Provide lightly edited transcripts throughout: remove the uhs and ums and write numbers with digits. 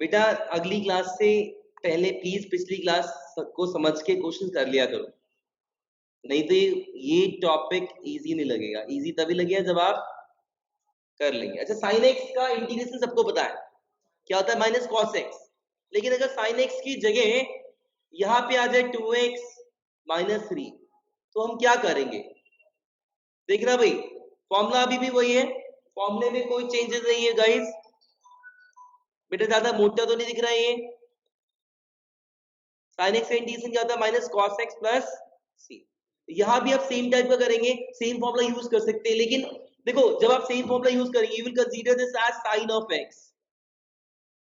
बेटा अगली क्लास से पहले प्लीज पिछली क्लास को समझ के क्वेश्चन कर लिया करो, नहीं तो ये टॉपिक इजी नहीं लगेगा। इजी तभी लगेगा जब आप कर लेंगे। अच्छा, साइन एक्स का इंटीग्रेशन सबको पता है क्या होता है, माइनस कॉस एक्स। लेकिन अगर साइन एक्स की जगह यहाँ पे आ जाए 2x माइनस 3 तो हम क्या करेंगे? देखना भाई, फॉर्मूला अभी भी वही है, फॉर्मूले में कोई चेंजेस नहीं है गाइस। बेटा ज्यादा मोटा तो नहीं दिख रहा है ये। साइन एक्स का इंटीग्रेशन क्या होता है, माइनस कॉस एक्स प्लस सी। यहाँ भी आप सेम टाइप का करेंगे, सेम फॉर्मूला यूज कर सकते हैं। लेकिन देखो, जब आप सेम फॉर्मूला यूज करेंगे, you will consider this as sine of x.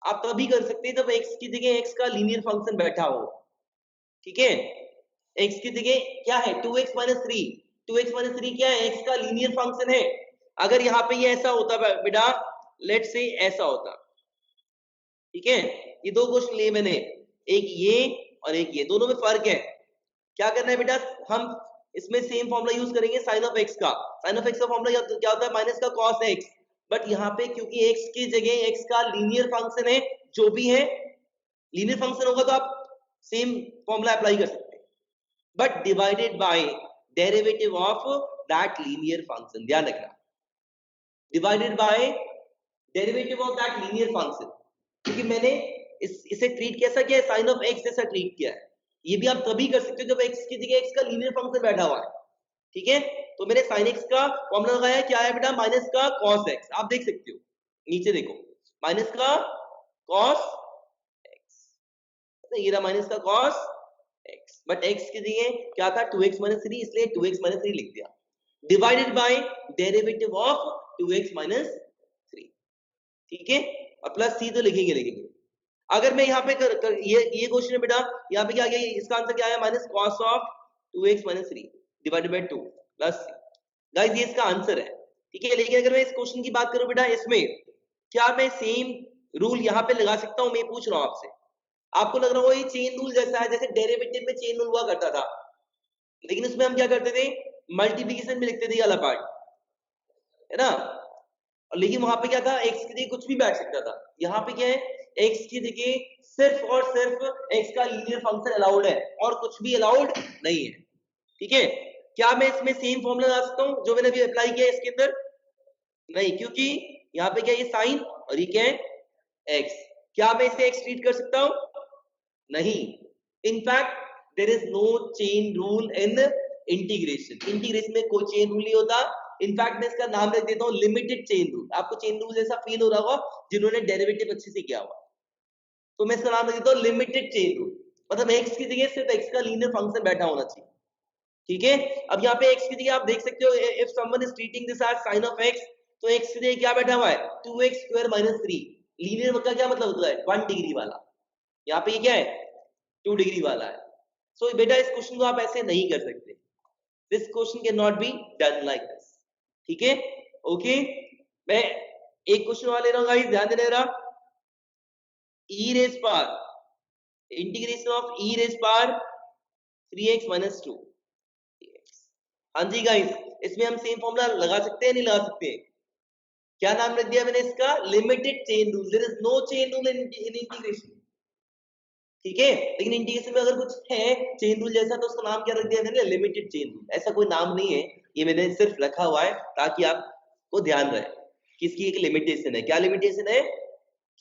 आप तभी कर सकते हैं जब एक्स की जगह एक्स का लीनियर फंक्शन बैठा हो। ठीक है, एक्स की जगह क्या है, 2x माइनस 3। 2x माइनस 3 क्या है, एक्स का लीनियर फंक्शन है। अगर यहाँ पे ये ऐसा होता बेटा, लेट्स से ऐसा होता, ठीक है, ये दो क्वेश्चन लिए मैंने, एक ये और एक ये, दोनों में फर्क है। क्या करना है बेटा, हम इसमें सेम फॉर्मूला यूज करेंगे साइन ऑफ एक्स का। साइन ऑफ एक्स का फॉर्मूला क्या होता है, माइनस का कॉस एक्स। बट यहाँ पे क्योंकि एक्स की जगह एक्स का लीनियर फंक्शन है, जो भी है लीनियर फंक्शन होगा तो आप सेम फॉर्मूला अप्लाई कर सकते हैं, but divided by derivative of that linear function. ध्यान रखना, divided by derivative of that linear function, क्योंकि मैंने इसे ट्रीट कैसा किया है, साइन ऑफ एक्स जैसा ट्रीट किया है। ये भी आप तभी कर सकते हो जब एक्स की जगह एक्स का लीनियर फंक्शन बैठा हुआ है। ठीक है, तो मैंने साइन एक्स का फॉर्मूला लगाया, क्या है बेटा, माइनस का कॉस एक्स। आप देख सकते हो नीचे देखो, माइनस का कॉस एक्स, ये रहा माइनस का कॉस एक्स। बट एक्स की जगह क्या था, 2x माइनस 3, इसलिए 2x माइनस 3 लिख दिया, divided by derivative of 2x minus 3। ठीक है, और प्लस सी तो लिखेंगे। अगर मैं यहाँ पे ये क्वेश्चन है बेटा, यहाँ पे क्या गया, इसका आंसर क्या आया, minus cos of 2x minus 3 divided by 2 plus c. Guys ये इसका आंसर है। ठीक है, लेकिन अगर मैं इस क्वेश्चन की बात करूं बेटा, इसमें क्या मैं सेम रूल यहाँ पे लगा सकता हूँ? मैं पूछ रहा हूँ आपसे, आपको लग रहा होगा ये चेन रूल जैसा है, जैसे डेरिवेटिव में चेन रूल हुआ करता था, लेकिन उसमें हम क्या करते थे, मल्टीप्लिकेशन में लिखते थे वाला पार्ट, है ना। लेकिन वहां पे क्या था, एक्स की जगह कुछ भी बैठ सकता था। यहाँ पे क्या है, एक्स की जगह सिर्फ और सिर्फ एक्स का लीनियर फंक्शन अलाउड है और कुछ भी अलाउड नहीं है। ठीक है, क्या मैं इसमें सेम फॉर्मूला लगा सकता हूँ जो मैंने अभी अप्लाई किया है इसके अंदर? नहीं, क्योंकि यहाँ पे क्या है, ये साइन और ये क्या है, एक्स। क्या मैं इसे एक्स ट्रीट कर सकता हूँ? नहीं। In fact there is no chain rule in integration. Integration में कोई चेन रूल नहीं होता। इनफैक्ट मैं इसका नाम रख देता हूँ लिमिटेड चेन रूल। आपको चेन रूल जैसा फील हो रहा होगा जिन्होंने डेरिवेटिव अच्छे से किया हुआ, तो मैं इसका नाम रख देता हूँ लिमिटेड चेन रूल। मतलब एक्स की जगह सिर्फ एक्स का लीनियर फंक्शन बैठा होना चाहिए। ठीक है, अब यहाँ पे एक्स की जगह आप देख सकते हो, if someone is treating this as sine of x, तो एक्स की जगह क्या बैठा हुआ है, 2x स्क्वायर माइनस 3। लीनियर का क्या मतलब होता है, 1 डिग्री वाला। यहाँ पे ये क्या है, 2 डिग्री वाला है। सो बेटा इस क्वेश्चन को आप ऐसे नहीं कर सकते। This question can not be done like this. ठीक है, ओके। मैं एक क्वेश्चन और ले रहा हूँ गाइस, ध्यान देना जरा। e raise power integration of e raise power 3x minus 2। हाँ जी गाइस, इसमें हम सेम फॉर्मूला लगा सकते हैं, नहीं लगा सकते? क्या नाम रख दिया मैंने इसका, limited chain rule. There is no chain rule in integration. ठीक है, लेकिन इंटीग्रेशन में अगर कुछ है चेन रूल जैसा, तो उसका नाम क्या रख दिया मैंने, लिमिटेड चेन रूल। ऐसा कोई नाम नहीं है, ये मैंने सिर्फ रखा हुआ है ताकि आपको ध्यान रहे कि इसकी एक लिमिटेशन है। क्या लिमिटेशन है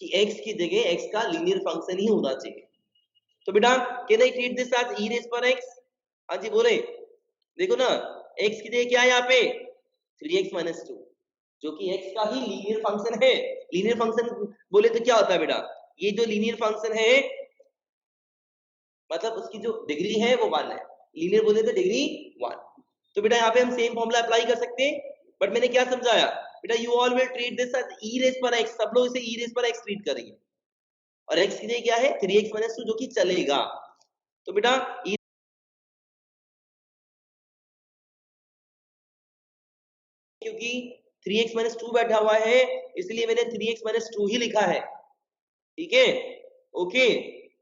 कि x की जगह x का लीनियर फंक्शन ही होना चाहिए। तो बेटा can I treat this as e raise पर x? हाँ जी बोले, देखो ना, x की जगह क्या है यहाँ पे, 3x माइनस 2, जो कि x का ही लीनियर फंक्शन है। लीनियर फंक्शन बोले तो क्या होता है बेटा, ये जो लीनियर फंक्शन है मतलब उसकी जो डिग्री है वो 1 है। लीनियर बोले तो डिग्री 1। तो बेटा यहाँ पे हम सेम फॉर्मूला अप्लाई कर सकते हैं, बट मैंने क्या समझाया बेटा, you all will treat this as e raise पर x। सब लोग इसे e रेज पर x ट्रीट करेंगे, और x की जगह क्या है, 3x माइनस 2, जो कि चलेगा। तो बेटा क्योंकि 3x माइनस 2 बैठा हुआ है, इसलिए मैंने 3x माइनस 2 ही लिखा है। ठीक है, ओके,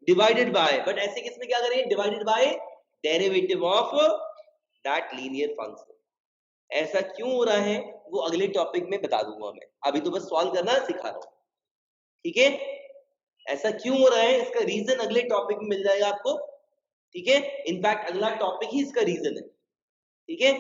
डिवाइडेड बाय, बट ऐसे किसमें क्या करें, divided by derivative of that linear function. ऐसा क्यों हो रहा है वो अगले टॉपिक में बता दूंगा मैं, अभी तो बस सॉल्व करना सिखा रहा हूं। ठीक है, ऐसा क्यों हो रहा है, इसका रीजन अगले टॉपिक में मिल जाएगा आपको, ठीक है। इनफैक्ट अगला टॉपिक ही इसका रीजन है, ठीक है।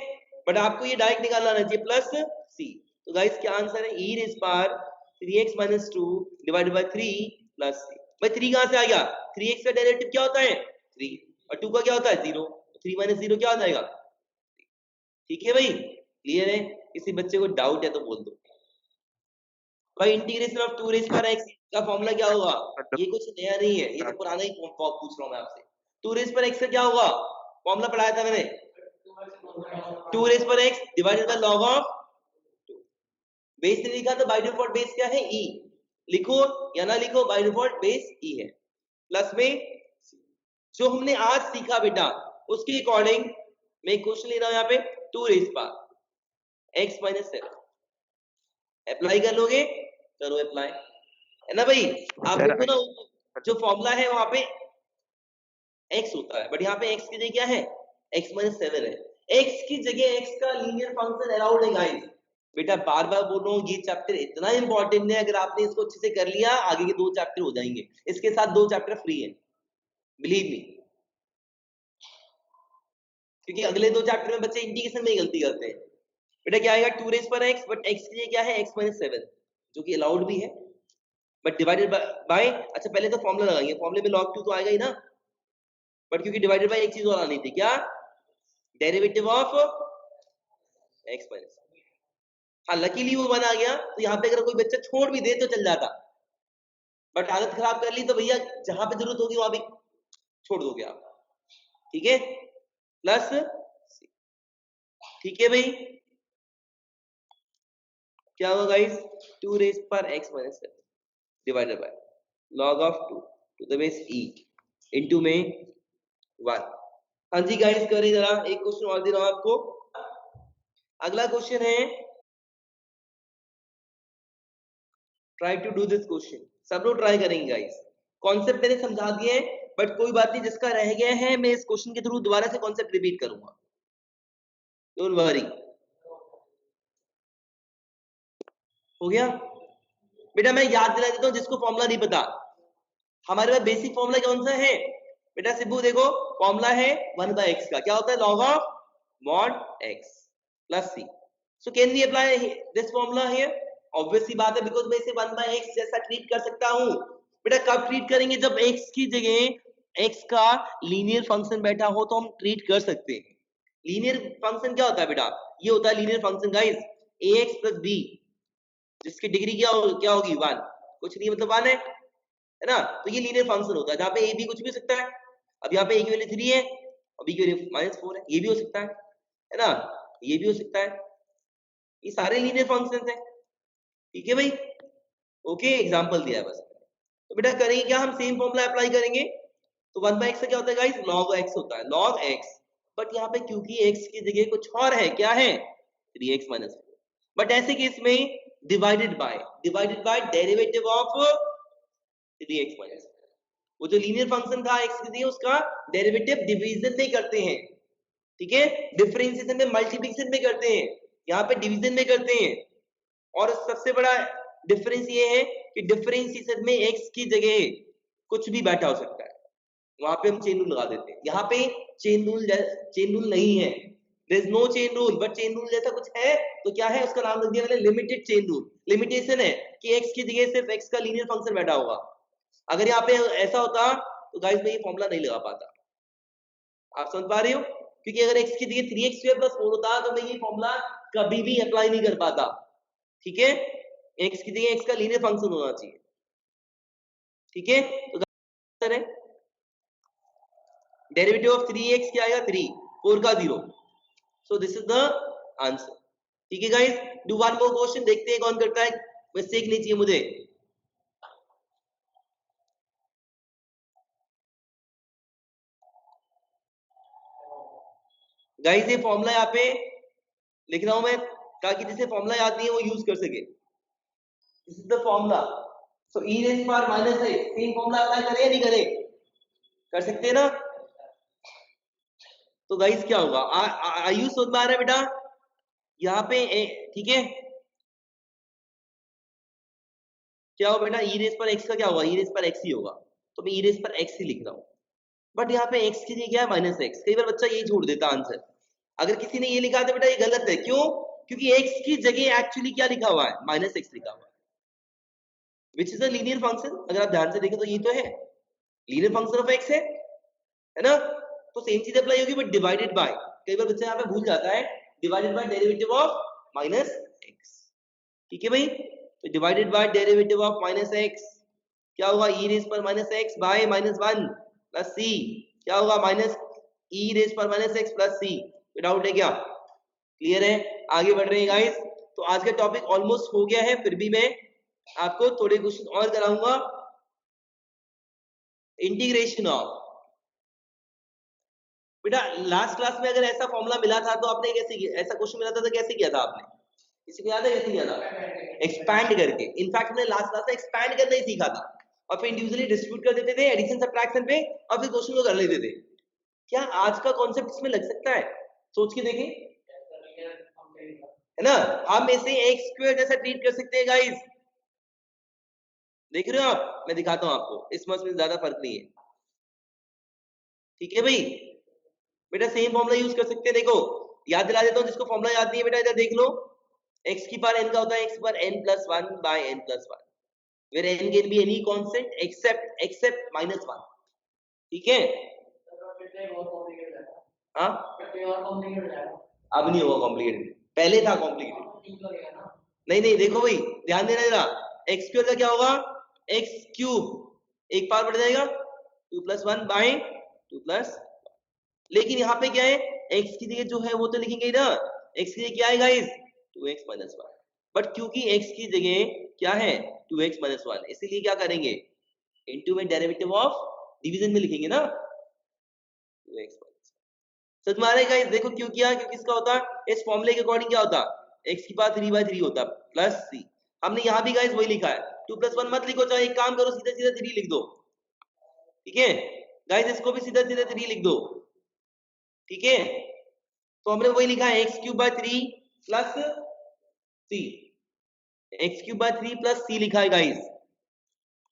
बट आपको ये डायरेक्ट निकालना आना चाहिए प्लस सी। तो गाइस क्या आंसर है, e raise power 3x - 2 divided by 3 plus C. भाई 3 कहां से आ गया, 3x का डेरिवेटिव क्या होता है 3 और 2 का क्या होता है 0, 3 - 0 क्या आ जाएगा, ठीक है भाई, क्लियर है। किसी बच्चे को डाउट है तो बोल दो भाई। Integration of 2 raise power x का फॉर्मूला क्या होगा, ये कुछ नया नहीं है, ये तो पुराना ही पूछ रहा हूं मैं आपसे। 2 रेज़ पावर x का क्या होगा, फॉर्मूला पढ़ाया था मैंने, 2 raise power x divided by log of 2। Base नहीं लिखा तो बाय डिफॉल्ट बेस क्या है e, लिखो या ना लिखो बाय डिफॉल्ट बेस e है, प्लस में जो हमने आज सीखा बेटा उसके अकॉर्डिंग मैं एक क्वेश्चन ले रहा हूं यहाँ पे 2 रेज़ पावर x - 7 अप्लाई कर लोगे, करो अप्लाई, है ना भाई। आप देखो ना जो फॉर्मूला है वहां पे x होता है, बट यहाँ पे x की जगह क्या है x - 7 है, x की जगह x का लीनियर फंक्शन अराउंड है गाइस। बेटा बार बार बोल रहा हूँ ये चैप्टर इतना इंपॉर्टेंट है, अगर आपने इसको अच्छे से कर लिया आगे के 2 चैप्टर हो जाएंगे, इसके साथ 2 चैप्टर फ्री है, बिलीव मी, क्योंकि अगले 2 चैप्टर में बच्चे इंटीग्रेशन में ही गलती करते हैं। बेटा क्या आएगा 2 raise power x, but x की जगह क्या है x - 7 जो कि अलाउड भी है, बट डिवाइडेड बाय अच्छा पहले तो फॉर्मूला लगाएंगे, फॉर्मूले में log 2 तो आएगा ही ना, बट क्योंकि डिवाइडेड बाय एक चीज और आनी थी, क्या, डेरिवेटिव ऑफ x - 7। हाँ लकीली वो 1 आ गया, तो यहाँ पे अगर कोई बच्चा छोड़ भी दे तो चल जाता, बट आदत खराब कर ली तो भैया जहां पे जरूरत होगी वहां भी छोड़ दोगे आप, ठीक है, प्लस ठीक है भाई। क्या होगा guys 2 raise power x - 7 divided by log of 2 to the base e into में 1। हाँ जी गाइस करें जरा, एक क्वेश्चन और दे रहा हूं आपको। अगला क्वेश्चन है, try to do this question, सब लोग ट्राई करेंगे गाइस। कॉन्सेप्ट मैंने समझा दिए हैं, बट कोई बात नहीं, जिसका रह गया है मैं इस क्वेश्चन के थ्रू दोबारा से कॉन्सेप्ट रिपीट करूंगा, डोंट वरी। हो गया बेटा, मैं याद दिला देता हूं जिसको फॉर्मूला नहीं पता, हमारे पास बेसिक फॉर्मूला कौन सा है बेटा, सिब्बू देखो फॉर्मूला है 1/x का, क्या होता है log of mod x plus c। So can we apply this formula here, obvious सी बात है, बिकॉज़ मैं इसे 1/x जैसा ट्रीट कर सकता हूं। बेटा कब ट्रीट करेंगे, जब x की जगह x का लीनियर फंक्शन बैठा हो तो हम ट्रीट कर सकते हैं। लीनियर फंक्शन क्या होता है बेटा, ये होता है linear function guys ax + b, जिसकी डिग्री क्या होगी 1, कुछ नहीं मतलब 1 है ना, तो ये लीनियर फंक्शन होता है जहां पे a b कुछ भी हो सकता है। अब यहाँ पे a की वैल्यू 3 है और b की वैल्यू -4 है, ये भी हो सकता है ना, ये भी हो सकता है, ये सारे लीनियर फंक्शंस हैं, ठीक है भाई, ओके एग्जांपल दिया है बस। तो बेटा करेंगे क्या, हम सेम फॉर्मूला अप्लाई करेंगे, तो 1/x का क्या होता है गाइस log x होता है, log x, बट यहाँ पे क्योंकि x की जगह कुछ और है, क्या है 3x - 4, बट ऐसे केस में divided by derivative of 3x - 4, वो जो लीनियर फंक्शन था x की जगह उसका डेरिवेटिव डिवीजन में करते हैं, ठीक है, डिफरेंशिएशन में मल्टीप्लिकेशन में करते हैं, यहाँ पे डिवीजन में करते हैं। और सबसे बड़ा डिफरेंस ये है कि डिफरेंशिएशन में x की जगह कुछ भी बैठा हो सकता है, वहां पे हम चेन रूल लगा देते हैं, यहाँ पे चेन रूल नहीं है, there is no chain rule, but chain rule जैसा कुछ है तो क्या है, उसका नाम रख दिया मैंने लिमिटेड चेन रूल। लिमिटेशन है कि x की जगह सिर्फ x का लीनियर फंक्शन बैठा होगा, अगर यहाँ पे ऐसा होता तो गाइस मैं ये फॉर्मूला नहीं लगा पाता, आप समझ पा रहे हो, क्योंकि अगर x की जगह 3x² + 4 होता तो मैं ये फॉर्मूला कभी भी अप्लाई नहीं कर पाता, ठीक है, x की जगह x का लीनियर फंक्शन होना चाहिए, ठीक है। तो आंसर है डेरिवेटिव ऑफ 3x क्या आएगा 3, 4 का 0, so this is the answer, ठीक है guys. Do one more question, देखते हैं कौन करता है, मिस्टेक नहीं चाहिए मुझे। गाइस ये फॉर्मूला यहाँ पे लिख रहा हूं मैं ताकि जिसे फॉर्मूला याद नहीं है वो यूज कर सके, this is the formula, so e raise power -x, same formula apply करें या नहीं करें, कर सकते हैं ना। तो गाइस क्या होगा, आयुष समझ में आ रहा है बेटा, यहाँ पे ठीक है, क्या होगा बेटा, ई रेस पर एक्स का क्या होगा, ई रेस पर एक्स ही होगा, तो मैं ई रेस पर एक्स ही लिख रहा हूँ। बट यहाँ पे एक्स की जगह क्या है, माइनस एक्स। कई बार बच्चा यही छोड़ देता आंसर। अगर किसी ने ये लिखा था बेटा ये गलत है, क्यों? क्योंकि एक्स की जगह एक्चुअली क्या लिखा हुआ है, माइनस एक्स लिखा हुआ है, which is a linear function. अगर आप ध्यान से देखें तो ये तो है, लीनियर फंक्शन ऑफ एक्स है ना। तो सेम चीज अप्लाई होगी बट डिवाइडेड बाय, कई बार बच्चा यहाँ पे भूल जाता है, divided by derivative of minus x. ठीक है भाई, तो divided by derivative of minus x क्या होगा, ई रेस पर minus x by minus one plus C, क्या होगा, माइनस ई रेस पर minus x plus C. Doubt है क्या? क्लियर है? आगे बढ़ रहे हैं गाइस। तो आज का टॉपिक ऑलमोस्ट हो गया है, फिर भी मैं आपको थोड़े क्वेश्चन और कराऊंगा। इंटीग्रेशन ऑफ, बेटा लास्ट क्लास में अगर ऐसा फॉर्मूला मिला था तो आपने कैसे किया, ऐसा क्वेश्चन मिला था तो कैसे किया था आपने, किसी को याद है कैसे किया था? एक्सपैंड करके। इनफैक्ट हमने लास्ट क्लास में एक्सपैंड करना ही सीखा था, और फिर इंडिविजुअली डिस्ट्रीब्यूट कर देते थे एडिशन सब्ट्रैक्शन पे, और फिर क्वेश्चन को कर लेते थे। क्या आज का कॉन्सेप्ट इसमें लग सकता है? सोच के देखें, है ना। हम इसे एक्स स्क्वायर जैसा ट्रीट कर सकते हैं गाइस, देख रहे हो आप, मैं दिखाता हूं आपको, इसमें ज्यादा फर्क नहीं है। ठीक है भाई, बेटा सेम फॉर्मूला यूज कर सकते हैं। देखो याद दिला देता हूं, जिसको फॉर्मूला याद नहीं है बेटा इधर देख लो, x की पावर n का होता है x पर n plus 1 by n plus 1, where n can be any constant except minus 1। ठीक है, हाँ अब नहीं होगा कॉम्प्लिकेटेड, पहले था कॉम्प्लिकेटेड। नहीं नहीं, देखो भाई ध्यान देना जरा, एक्स स्क्वायर का क्या होगा, एक्स क्यूब, एक पावर बढ़ जाएगा 2 plus 1 by 2 plus, लेकिन यहाँ पे क्या है, x की जगह जो है वो तो लिखेंगे ना, x की जगह क्या है गाइस, 2x minus 1। बट क्योंकि x की जगह क्या है 2x minus 1, इसीलिए क्या करेंगे, इनटू में डेरिवेटिव ऑफ डिवीजन में लिखेंगे ना 2x minus 1। समझ में आ रहा है गाइस? देखो क्यों किया, क्योंकि इसका होता इस फॉर्मूले के अकॉर्डिंग क्या होता, x की पावर 3/3 होता प्लस c। हमने यहाँ भी गाइस वही लिखा है, 2 plus 1 मत लिखो, चाहे एक काम करो सीधा सीधा 3 लिख दो। ठीक है गाइस, इसको भी सीधा सीधा 3 लिख दो। ठीक है, तो हमने वही लिखा है x³/3 प्लस सी, x³/3 प्लस सी लिखा है गाइस।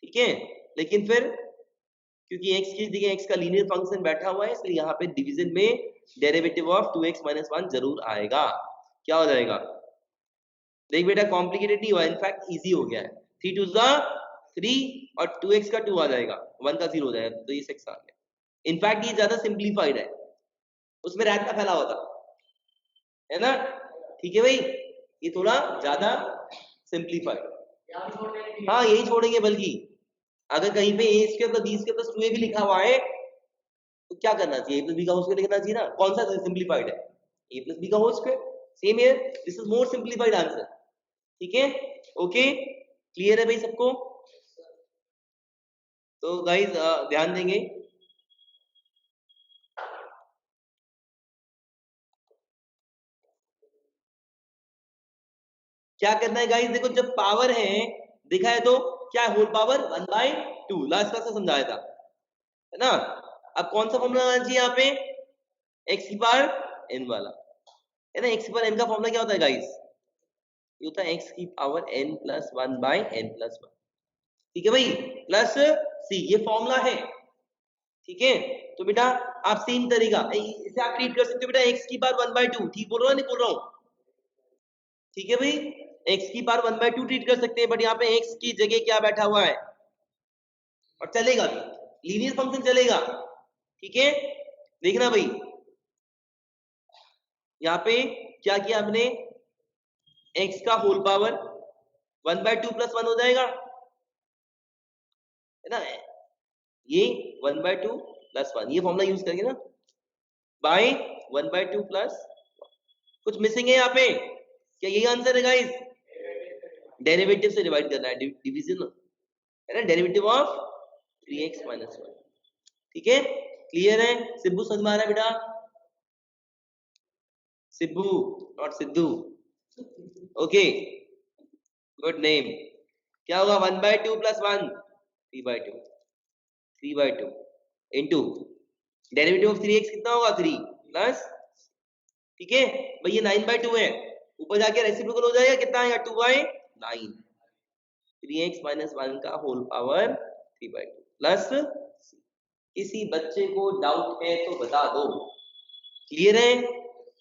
ठीक है, लेकिन फिर क्योंकि x की जगह x का लीनियर फंक्शन बैठा हुआ है, इसलिए यहाँ पे डिवीजन में डेरिवेटिव ऑफ 2x minus 1 जरूर आएगा। क्या हो जाएगा, देख बेटा कॉम्प्लिकेटेड नहीं हुआ, इनफैक्ट इजी हो गया है। 3 2 3 और 2x का 2 आ जाएगा, 1 का 0 हो जाएगा, तो ये 6 आ गया। इनफैक्ट ये ज्यादा सिंप्लीफाइड है, उसमें रैट का फैला होता है ना। ठीक है भाई, ये थोड़ा ज्यादा सिंप्लीफाइड, हाँ यही छोड़ेंगे। बल्कि अगर कहीं पे a square plus b square plus 2a भी लिखा हुआ है तो क्या करना चाहिए, a प्लस b का होल स्क्वायर लिखना चाहिए ना। कौन सा सिंप्लीफाइड है, a प्लस b का whole square, same here, this is more simplified answer. ठीक है, ओके क्लियर है भाई सबको? तो गाइस ध्यान देंगे, क्या करना है गाइस, देखो जब पावर है देखा है तो क्या है, होल पावर 1/2, लास्ट क्लास में समझाया था, है ना। अब कौन सा फॉर्मूला आना चाहिए यहाँ पे, x की पावर n वाला, है ना। x की पावर n का फॉर्मूला क्या होता है गाइस, ये होता है x की power n plus 1 by n plus 1। ठीक है भाई, प्लस c, ये फॉर्मूला है। ठीक है, तो बेटा आप सेम तरीका इसे आप ट्रीट कर सकते हो बेटा, x की पावर 1/2, ठीक बोल रहा हूँ नहीं बोल रहा हूँ? ठीक है भाई, x की पावर 1/2 ट्रीट कर सकते हैं, बट यहाँ पे x की जगह क्या बैठा हुआ है, और चलेगा भी, लीनियर फंक्शन चलेगा। ठीक है, देखना भाई यहाँ पे क्या किया हमने, x का होल पावर 1/2 प्लस 1 हो जाएगा, है ना, ये 1/2 प्लस 1, ये फॉर्मूला यूज करेंगे ना, बाय 1/2 प्लस, कुछ मिसिंग है यहाँ पे, क्या यही आंसर है गाइस, डेरिवेटिव से डिवाइड करना है, डिवीजन है ना, डेरिवेटिव ऑफ 3x minus 1। ठीक है, क्लियर है? सिब्बू समझ में आ रहा है बेटा, Sibbu not Sidhu, okay good name. क्या होगा 1/2 plus 1 3/2, 3/2 into derivative of 3x कितना होगा 3 प्लस, ठीक है भाई ये 9/2 है, ऊपर जाके रेसिप्रोकल हो जाएगा, कितना आएगा 2/9, 3x माइनस 1 का होल पावर 3/2 प्लस किसी बच्चे को डाउट है तो बता दो। क्लियर है?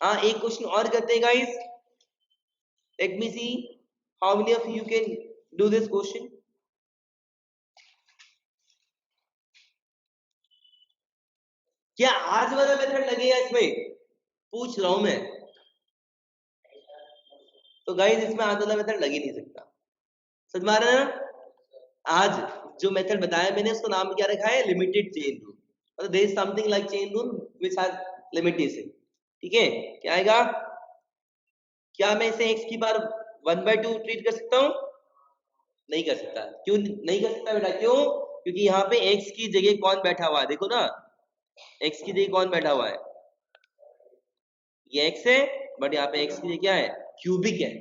हाँ, एक क्वेश्चन और करते हैं guys. Let me see how many of you can do this question. क्या आज वाला मेथड लगेगा इसमें? पूछ रहा हूं मैं। तो गाइस इसमें आज वाला मेथड लग ही नहीं सकता। समझ में आ रहा है ना? आज जो मेथड बताया मैंने उसका नाम क्या रखा है? Limited chain rule. मतलब there is something like chain rule which has limitation. ठीक है, क्या आएगा? क्या मैं इसे x की पावर 1/2 ट्रीट कर सकता हूं? नहीं कर सकता। क्यों नहीं कर सकता बेटा? क्यों? क्योंकि यहाँ पे x की जगह कौन बैठा हुआ है? देखो ना, x की जगह कौन बैठा हुआ है? ये x है, बट यहाँ पे x की जगह क्या है? क्यूबिक है।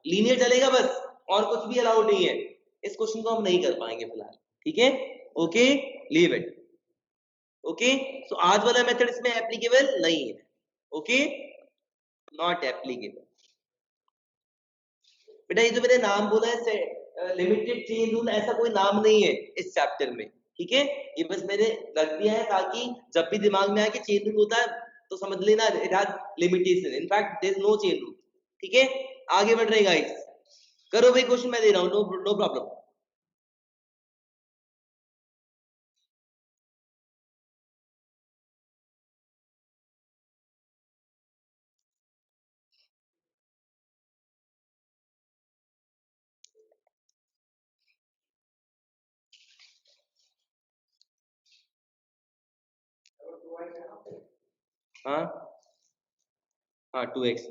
लीनियर चलेगा बस, और कुछ भी अलाउड नहीं है। इस क्वेश्चन को हम नहीं कर पाएंगे फिलहाल। ठीक है, ओके, लीव इट। ओके, सो आज वाला मेथड इसमें एप्लीकेबल नहीं है। Okay, not applicable. बेटा ये जो मैंने नाम बोला है लिमिटेड चेन रूल, ऐसा कोई नाम नहीं है इस चैप्टर में। ठीक है, ये बस मैंने रख दिया है ताकि जब भी दिमाग में आए कि चेन रूल होता है तो समझ लेना it has limitation. In fact there is no chain rule. ठीक है, आगे बढ़ रहे गाइस। करो भाई, क्वेश्चन मैं दे रहा हूं, नो प्रॉब्लम। हाँ हाँ, 2x।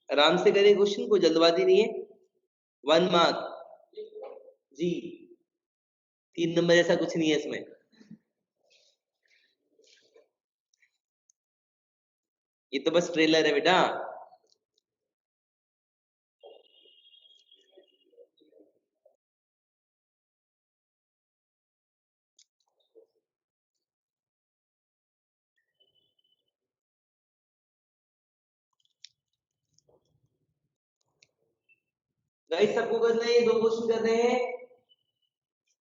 आराम से करें क्वेश्चन, कोई जल्दबाजी नहीं है। 1 मार्क जी, 3 नंबर ऐसा कुछ नहीं है इसमें। ये तो बस ट्रेलर है बेटा। गाइस सबको करना है, ये 2 क्वेश्चन कर रहे हैं।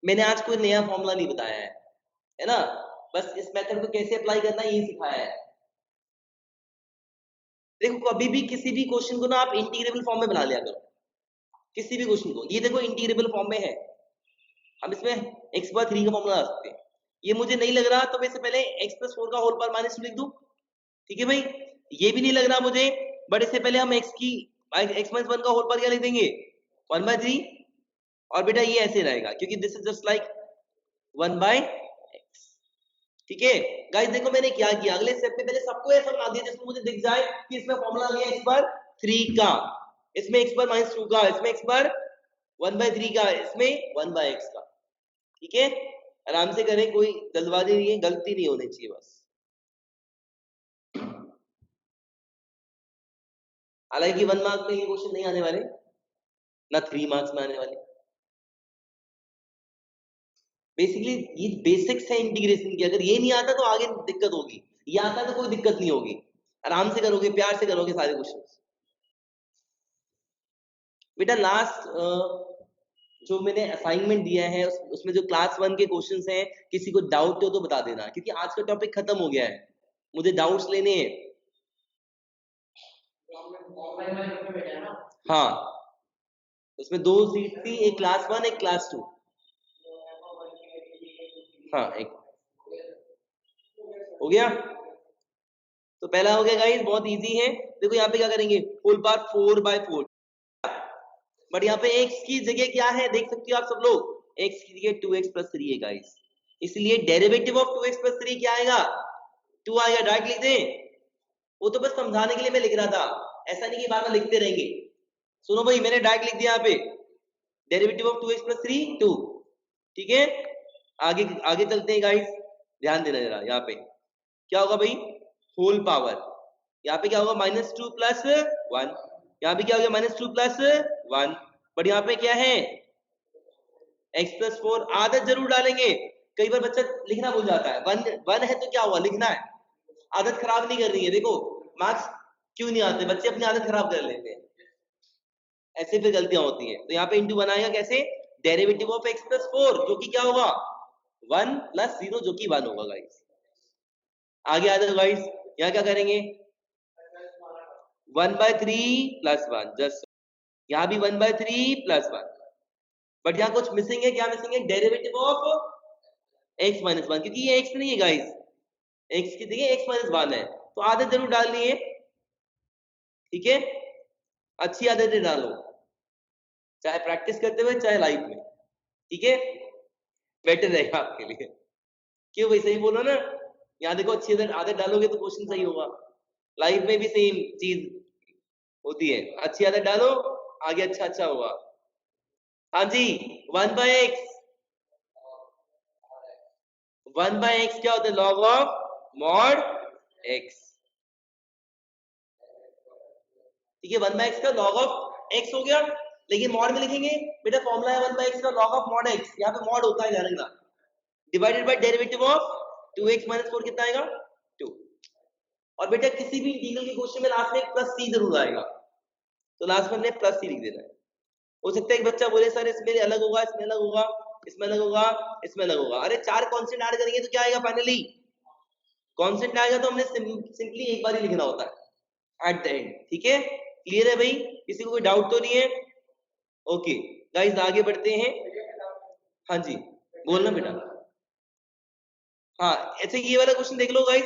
मैंने आज कोई नया फॉर्मूला नहीं बताया है ना? बस इस मेथड को कैसे अप्लाई करना है ये सिखाया है। देखो, कभी भी किसी भी क्वेश्चन को ना आप इंटीग्रेबल फॉर्म में बना लिया करो। किसी भी क्वेश्चन को, ये देखो इंटीग्रेबल फॉर्म में है, हम इसमें x पर 3 का फॉर्मूला लगा सकते हैं। ये मुझे नहीं लग रहा तो मैं इससे पहले x + 4 का होल पावर -2 लिख दूं। ठीक है भाई, ये भी नहीं लग रहा मुझे, बट इससे पहले हम x - 1 का होल पावर क्या लिख देंगे? 1/3। और बेटा ये ऐसे रहेगा क्योंकि this is just like 1/x। ठीक है गाइस, देखो मैंने क्या किया, अगले स्टेप में पहले सबको ऐसा बना दिया जिसमें मुझे दिख जाए कि इसमें फॉर्मूला आ गया x पर 3 का, इसमें x पर -2 का, इसमें x पर 1/3 का, इसमें 1/x का। ठीक है, आराम से करें, कोई जल्दबाजी नहीं है, गलती नहीं होनी चाहिए बस। हालांकि 1 मार्क्स में ये क्वेश्चन नहीं आने वाले, ना 3 मार्क्स में आने वाले। बेसिकली ये बेसिक्स है इंटीग्रेशन की, अगर ये नहीं आता तो आगे दिक्कत होगी, ये आता तो कोई दिक्कत नहीं होगी। आराम से करोगे, प्यार से करोगे सारे क्वेश्चन। बेटा लास्ट जो मैंने असाइनमेंट दिया है उसमें जो क्लास 1 के क्वेश्चंस हैं, किसी को डाउट हो तो बता देना, क्योंकि आज का टॉपिक खत्म हो गया है, मुझे डाउट्स लेने हैं। हाँ, उसमें 2 सीट थी, एक क्लास 1 एक क्लास 2। हाँ, एक हो गया। तो पहला हो गया गाइस, बहुत इजी है। देखो यहाँ पे क्या करेंगे, होल पावर 4/4, बट यहाँ पे x की जगह क्या है देख सकते हो आप सब लोग, x की जगह 2x + 3 है गाइस, इसलिए डेरिवेटिव ऑफ 2x + 3 क्या आएगा? 2 आएगा। डायरेक्ट लिख दें? वो तो बस समझाने के लिए मैं लिख रहा था, ऐसा नहीं कि बार बार लिखते रहेंगे। सुनो भाई, मैंने डायरेक्ट लिख दिया यहाँ पे, डेरिवेटिव ऑफ 2x + 3 2। ठीक है, आगे आगे चलते हैं गाइस, ध्यान देना जरा। यहाँ पे क्या होगा भाई? होल पावर, यहाँ पे क्या होगा? -2 + 1, यहाँ पे क्या हो गया? -2 + 1, बट यहाँ पे क्या है? x + 4। आदत जरूर डालेंगे, कई बार बच्चा लिखना भूल जाता है। 1 है तो क्या हुआ, लिखना है, आदत खराब नहीं करनी है। देखो मार्क्स क्यों नहीं आते? बच्चे अपनी आदत खराब कर लेते हैं, ऐसे फिर गलतियां होती हैं। तो यहाँ पे इंटू बनाएगा कैसे? डेरिवेटिव ऑफ x प्लस 4 जो कि क्या होगा 1 प्लस 0 जो कि 1 होगा गाइस। आगे आ जाओ गाइस, यहाँ क्या करेंगे 1/3 प्लस 1 जस्ट, यहाँ भी 1/3 प्लस 1, बट यहाँ कुछ मिसिंग है। क्या मिसिंग है? डेरिवेटिव ऑफ x माइनस 1, क्योंकि ये x नहीं है गाइस, x की जगह x माइनस 1 है, तो आदत जरूर डालनी है, ठीक है, अच्छी आदतें डालो, चाहे प्रैक्टिस करते हुए चाहे लाइफ में, ठीक है, बेटर रहेगा आपके लिए। क्यों भाई, सही बोलो ना, यहाँ देखो अच्छी आदत डालोगे तो क्वेश्चन सही होगा, लाइफ में भी सेम चीज होती है, अच्छी आदत डालो आगे अच्छा होगा। हाँ जी, 1/x, 1/x क्या होता है? लॉग ऑफ मॉड x, ठीक है, 1/x का लॉग ऑफ x हो गया, लेकिन मॉड में लिखेंगे बेटा फॉर्मूला है 1/x का लॉग ऑफ मॉड x, यहाँ पे मॉड होता है ध्यान रखना, divided by derivative of 2x minus 4 कितना आएगा 2। और बेटा किसी भी इंटीग्रल के क्वेश्चन में लास्ट में एक प्लस c जरूर आएगा, तो लास्ट में हमने प्लस c लिख देना है। हो सकता है एक बच्चा बोले सर इसमें अलग होगा, इसमें अलग होगा, इसमें अलग होगा, इसमें अलग होगा। अरे 4 कांस्टेंट ऐड करेंगे तो क्या आएगा? फाइनली कांस्टेंट आएगा, तो हमने सिंपली एक बार ही लिखना होता है एट द एंड, ठीक है, क्लियर है भाई? किसी को कोई डाउट तो नहीं है? ओके गाइस आगे बढ़ते हैं। हाँ जी बोलना बेटा। हाँ ऐसे ये वाला क्वेश्चन देख लो गाइस,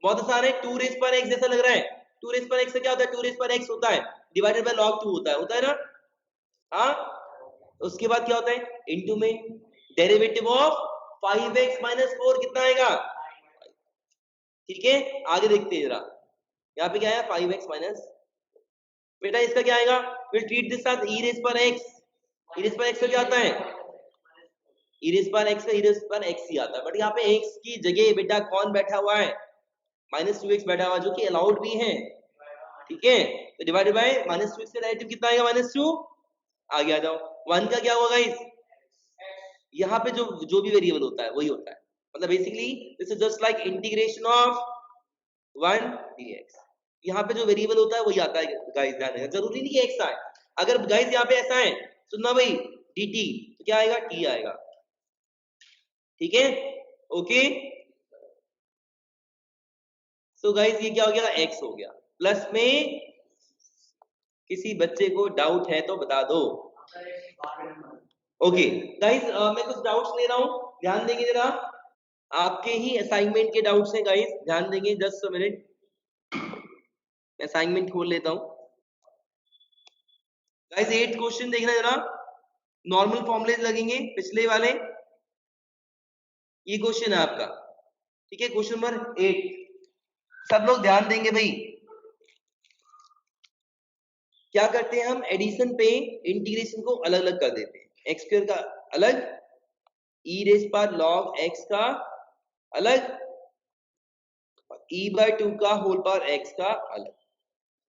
बहुत आसान है, 2 रेज़ पर x जैसा लग रहा है, 2 रेज़ पर x से क्या होता है? 2 रेज़ पर x होता है डिवाइडेड बाय log 2 होता है ना? हाँ, उसके बाद क्या होता है? इनटू में डेरिवेटिव ऑफ 5x माइनस 4 कितना आएगा? ठीक है, आगे देखते हैं जरा, यहाँ पे क्या है 5x माइनस, बेटा इसका क्या आएगा? Will treat this as e raise पर x, e रेज़ पर x का क्या आता है? e रेज़ पर x का e रेज़ पर x ही आता है, बट यहाँ पे x की जगह बेटा कौन बैठा हुआ है? -2x बैठा हुआ, जो कि अलाउड भी है, ठीक है, तो डिवाइडेड बाय -2x का डेरिवेटिव कितना आएगा? -2। आगे आ जाओ, 1 का क्या होगा गाइस? यहाँ पे जो भी वेरिएबल होता है वही होता है, मतलब basically this is just like integration of 1 dx, यहाँ पे जो वेरिएबल होता है वही आता है गाइस, ध्यान रखना, जरूरी नहीं कि x आए, अगर गाइस यहाँ पे ऐसा है सुनना भाई dt, तो क्या आएगा? t आएगा, ठीक है, ओके। सो गाइस ये क्या हो गया? x हो गया, प्लस में किसी बच्चे को डाउट है तो बता दो। ओके गाइस मैं कुछ डाउट्स ले रहा हूँ, ध्यान देंगे जरा, आपके ही असाइनमेंट के डाउट्स हैं गाइस, ध्यान देंगे, जस्ट अ मिनट, असाइनमेंट खोल लेता हूँ गाइस। 8 क्वेश्चन देखना जरा, नॉर्मल फॉर्मूले लगेंगे पिछले वाले, ये क्वेश्चन है आपका, ठीक है, क्वेश्चन नंबर 8, सब लोग ध्यान देंगे भाई। क्या करते हैं हम? एडिशन पे इंटीग्रेशन को अलग अलग कर देते हैं, एक्स स्क्वायर का अलग, e रेज़ पर log x का अलग, e/2 का होल पावर x का अलग।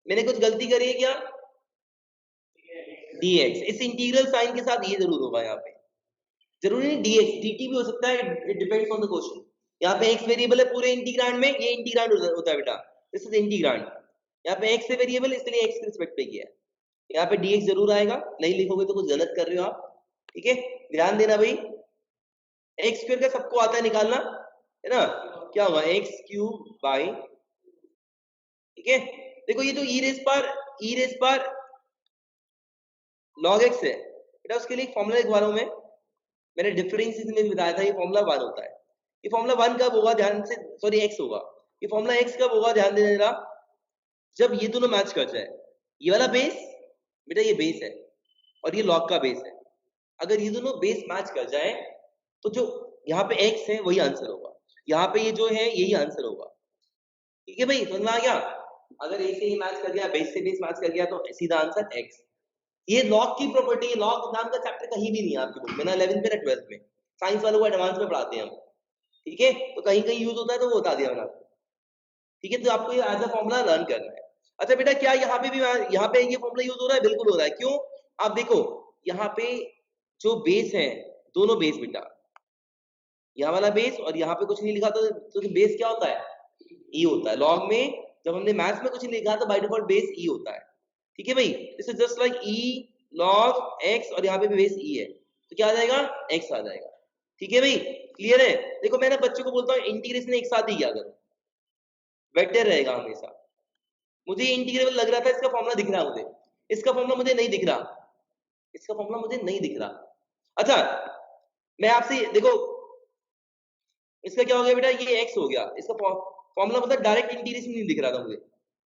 मैंने कुछ गलती करी है क्या? dx, इस इंटीग्रल साइन के साथ ये जरूर होगा, यहाँ पे जरूरी नहीं dx, dt भी हो सकता है, it depends on the question. यहाँ पे x वेरिएबल है पूरे इंटीग्रांड में, ये इंटीग्रांड होता है बेटा, दिस इज इंटीग्रांड, यहाँ पे x है वेरिएबल इसलिए x के रिस्पेक्ट पे किया है, यहाँ पे dx जरूर आएगा, नहीं लिखोगे तो कुछ गलत कर रहे हो आप, ठीक है, ध्यान देना भाई। एक्स स्क्वायर का सबको आता है निकालना, है ना, क्या होगा? x क्यूब बाई, ठीक है, देखो ये तो e रेज़ पर log x है बेटा, उसके लिए एक फॉर्मूला लिखवा रहा हूं मैं, मैंने डिफरेंशिएशन में बताया था, ये फॉर्मूला 1 होता है, ये फॉर्मूला 1 कब होगा? ध्यान से, सॉरी x होगा, ये फॉर्मूला x कब होगा? ध्यान देना जरा, जब ये दोनों मैच कर जाए, ये वाला बेस बेटा ये बेस है और ये log का बेस है, अगर ये दोनों बेस मैच कर जाए तो जो यहाँ पे x है वही आंसर होगा, यहाँ पे ये जो है यही आंसर होगा, ठीक है भाई, समझ में आ गया? अगर a से ही मैच कर गया, बेस से बेस मैच कर गया तो सीधा आंसर x। ये लॉग की प्रॉपर्टी, लॉग नाम का चैप्टर कहीं भी नहीं है आपकी बुक में, ना 11th में ना 12th में, साइंस वालों को एडवांस में पढ़ाते हैं हम, ठीक है, तो कहीं कहीं यूज होता है तो वो बता दिया मैंने आपको, ठीक है, तो आपको ये एज अ फॉर्मूला लर्न करना है। अच्छा बेटा क्या यहाँ पे भी यहाँ पे ये फॉर्मूला यूज हो रहा है? बिल्कुल हो रहा है, क्यों? आप देखो यहाँ पे जो बेस है, दोनों बेस बेटा, यहाँ वाला बेस और यहाँ पे कुछ नहीं लिखा तो बेस क्या होता है? e होता है, लॉग में जब हमने मैथ्स में कुछ नहीं लिखा तो बाय डिफॉल्ट बेस ई होता है, ठीक है भाई। This is just like E log x, और यहाँ पे भी बेस ई है, तो क्या आ जाएगा, एक्स आ जाएगा, ठीक है भाई, क्लियर है। देखो मैंने बच्चों को बोलता हूँ इंटीग्रेशन एक साथ ही किया करो, बेटर रहेगा हमेशा। मुझे इंटीग्रेबल लग रहा था, इसका फॉर्मूला दिख रहा है मुझे, इसका फॉर्मूला मुझे नहीं दिख रहा, इसका फॉर्मूला मुझे नहीं दिख रहा। अच्छा मैं आपसे देखो, इसका क्या हो गया बेटा, ये x हो गया, इसका फॉर्मूला मतलब डायरेक्ट इंटीग्रेशन नहीं दिख रहा था मुझे,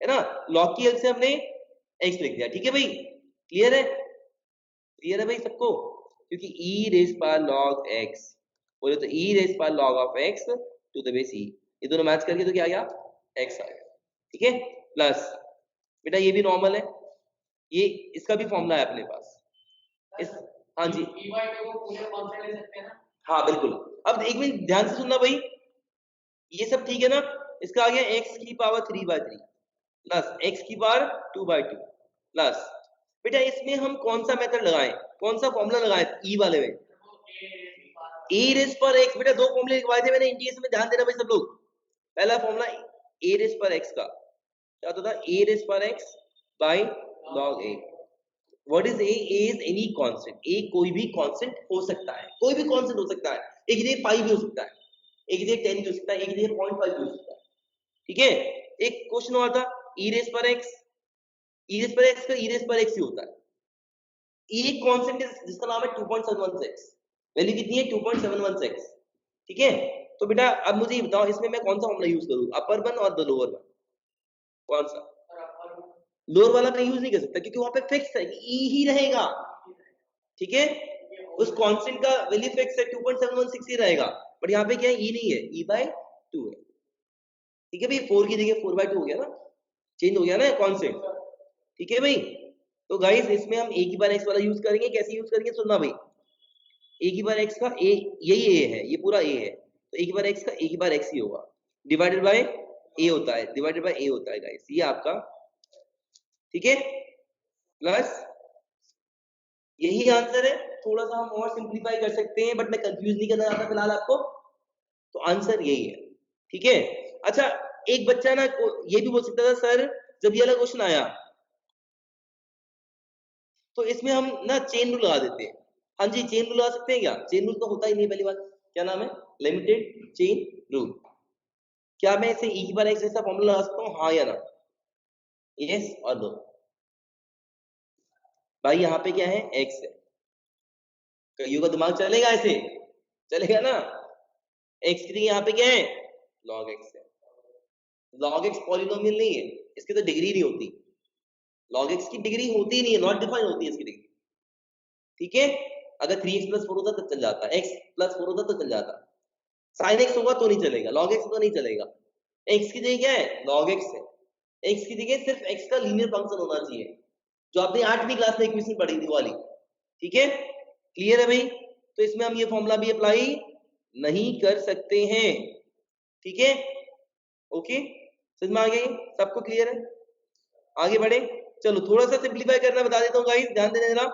है ना, log की हेल्प से हमने x लिख दिया, ठीक है भाई, क्लियर है, क्लियर है भाई सबको, क्योंकि e raise power log x बोले तो e raise power log of x to the base e, ये दोनों मैच करके तो क्या आ गया, x आ गया, ठीक है, प्लस बेटा ये भी नॉर्मल है, ये इसका भी फॉर्मूला है अपने पास, इस हाँ जी हाँ बिल्कुल। अब एक मिनट ध्यान से सुनना भाई, ये सब ठीक है ना, इसका आ गया x की पावर 3/3 प्लस x की पावर 2/2 प्लस, बेटा इसमें हम कौन सा मेथड लगाएं, कौन सा फॉर्मूला लगाएं, e वाले में e रेज पर x, बेटा दो फॉर्मूले लिखवाए थे मैंने इंटीग्रेशन में, ध्यान देना भाई सब लोग। पहला फॉर्मूला a रेज पर x का क्या होता था, a रेज पर x by log a। What is a? a is any constant, a कोई भी कांस्टेंट हो सकता है, कोई भी कांस्टेंट हो सकता है, एक की जगह पाई भी हो सकता है, एक की जगह 10 भी हो सकता है, एक की जगह 0.5 भी हो सकता है, ठीक है। एक क्वेश्चन और था e रेज पर x, e रेज पर x का e रेज पर x ही होता है, ये एक कांस्टेंट है जिसका नाम है 2.716, वैल्यू कितनी है 2.716, ठीक है। तो बेटा अब मुझे ये बताओ इसमें मैं कौन सा फॉर्मूला यूज करूं, अपर वन और द लोअर वन, कौन सा, लोअर वाला मैं यूज नहीं कर सकता क्योंकि वहां पे फिक्स है e ही रहेगा, ठीक है, उस कांस्टेंट का वैल्यू फिक्स है 2.716 ही रहेगा, बट यहाँ पे क्या है e नहीं है, e/2 है, ठीक है भाई, 4 की जगह 4/2 हो गया ना, चेंज हो गया ना कांस्टेंट, ठीक है भाई। तो गाइस इसमें हम a की बार x वाला यूज करेंगे, कैसे यूज करेंगे सुनना भाई, a की बार x का a, यही a है, ये पूरा a है, तो a की बार x का a की बार x ही होगा, डिवाइडेड बाय a होता है, डिवाइडेड बाय a होता है गाइस, ये आपका, ठीक है, प्लस यही आंसर है, थोड़ा सा हम और सिंपलीफाई कर सकते हैं बट मैं कंफ्यूज नहीं करना चाहता फिलहाल आपको, तो आंसर यही है, ठीक है। अच्छा एक बच्चा ना ये भी बोल सकता था सर जब ये वाला क्वेश्चन आया तो इसमें हम ना चेन रूल लगा देते हैं, हाँ जी चेन रूल लगा सकते हैं क्या, चेन रूल तो होता ही नहीं, पहली बात क्या नाम है, लिमिटेड चेन रूल, क्या मैं इसे e की बार x जैसा फॉर्मूला लगा सकता हूँ, हाँ या ना, यस और नो, भाई यहाँ पे क्या है x है, कईयों का दिमाग चलेगा ऐसे, चलेगा ना, x की यहाँ पे क्या है log x है, log x पॉलिनोमियल नहीं है, इसकी तो डिग्री नहीं होती, log x की डिग्री होती ही नहीं है, नॉट डिफाइन होती है इसकी डिग्री, ठीक है। अगर 3x + 4 होता तो चल जाता, x + 4 होता तो चल जाता, sin x होगा तो नहीं चलेगा, log x तो नहीं चलेगा, x की जगह क्या है log x है, x की जगह सिर्फ x का लीनियर फंक्शन होना चाहिए, जो आपने 8वीं क्लास में इक्वेशन पढ़ी थी वाली, ठीक है, क्लियर है भाई। तो इसमें हम ये फॉर्मूला भी अप्लाई नहीं कर सकते हैं, ठीक है, ओके, समझ में आ गई, सबको क्लियर है, आगे बढ़े, चलो थोड़ा सा सिंपलीफाई करना बता देता हूँ गाइस, ध्यान देना जरा,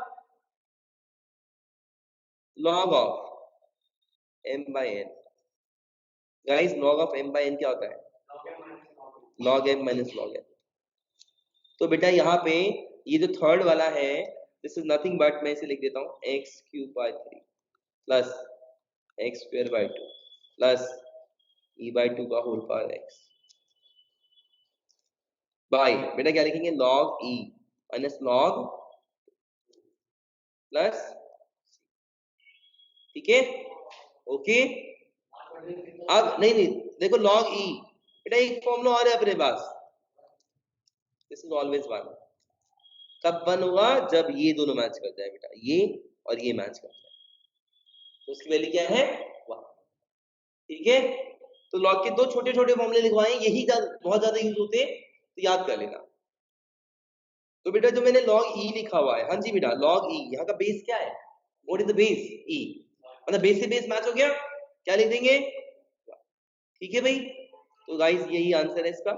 log of m/n, guys log of m/n क्या होता है, log m - log n, तो बेटा यहाँ पे ये जो थर्ड वाला है दिस इज नथिंग बट, मैं इसे लिख देता हूँ x³/3 plus x²/2 plus e/2 का होल पावर x बाय, बेटा क्या लिखेंगे log e minus log plus, ठीक है, ओके। अब नहीं नहीं देखो log e, बेटा एक फॉर्मूला और है अपने पास, दिस इज ऑलवेज 1, कब 1 होगा जब ये दोनों मैच कर जाए बेटा, ये और ये मैच कर जाए, तो उसकी वैल्यू क्या है 1, ठीक है। तो log के दो छोटे छोटे फॉर्मूले लिखवाए, यही बहुत ज्यादा यूज होते हैं, तो याद कर लेना। तो बेटा जो मैंने log e लिखा हुआ है, हाँ जी बेटा log e, यहाँ का बेस क्या है, what is the base, e, मतलब बेस से बेस मैच हो गया, क्या लिख देंगे, ठीक है भाई। तो गाइस यही आंसर है इसका,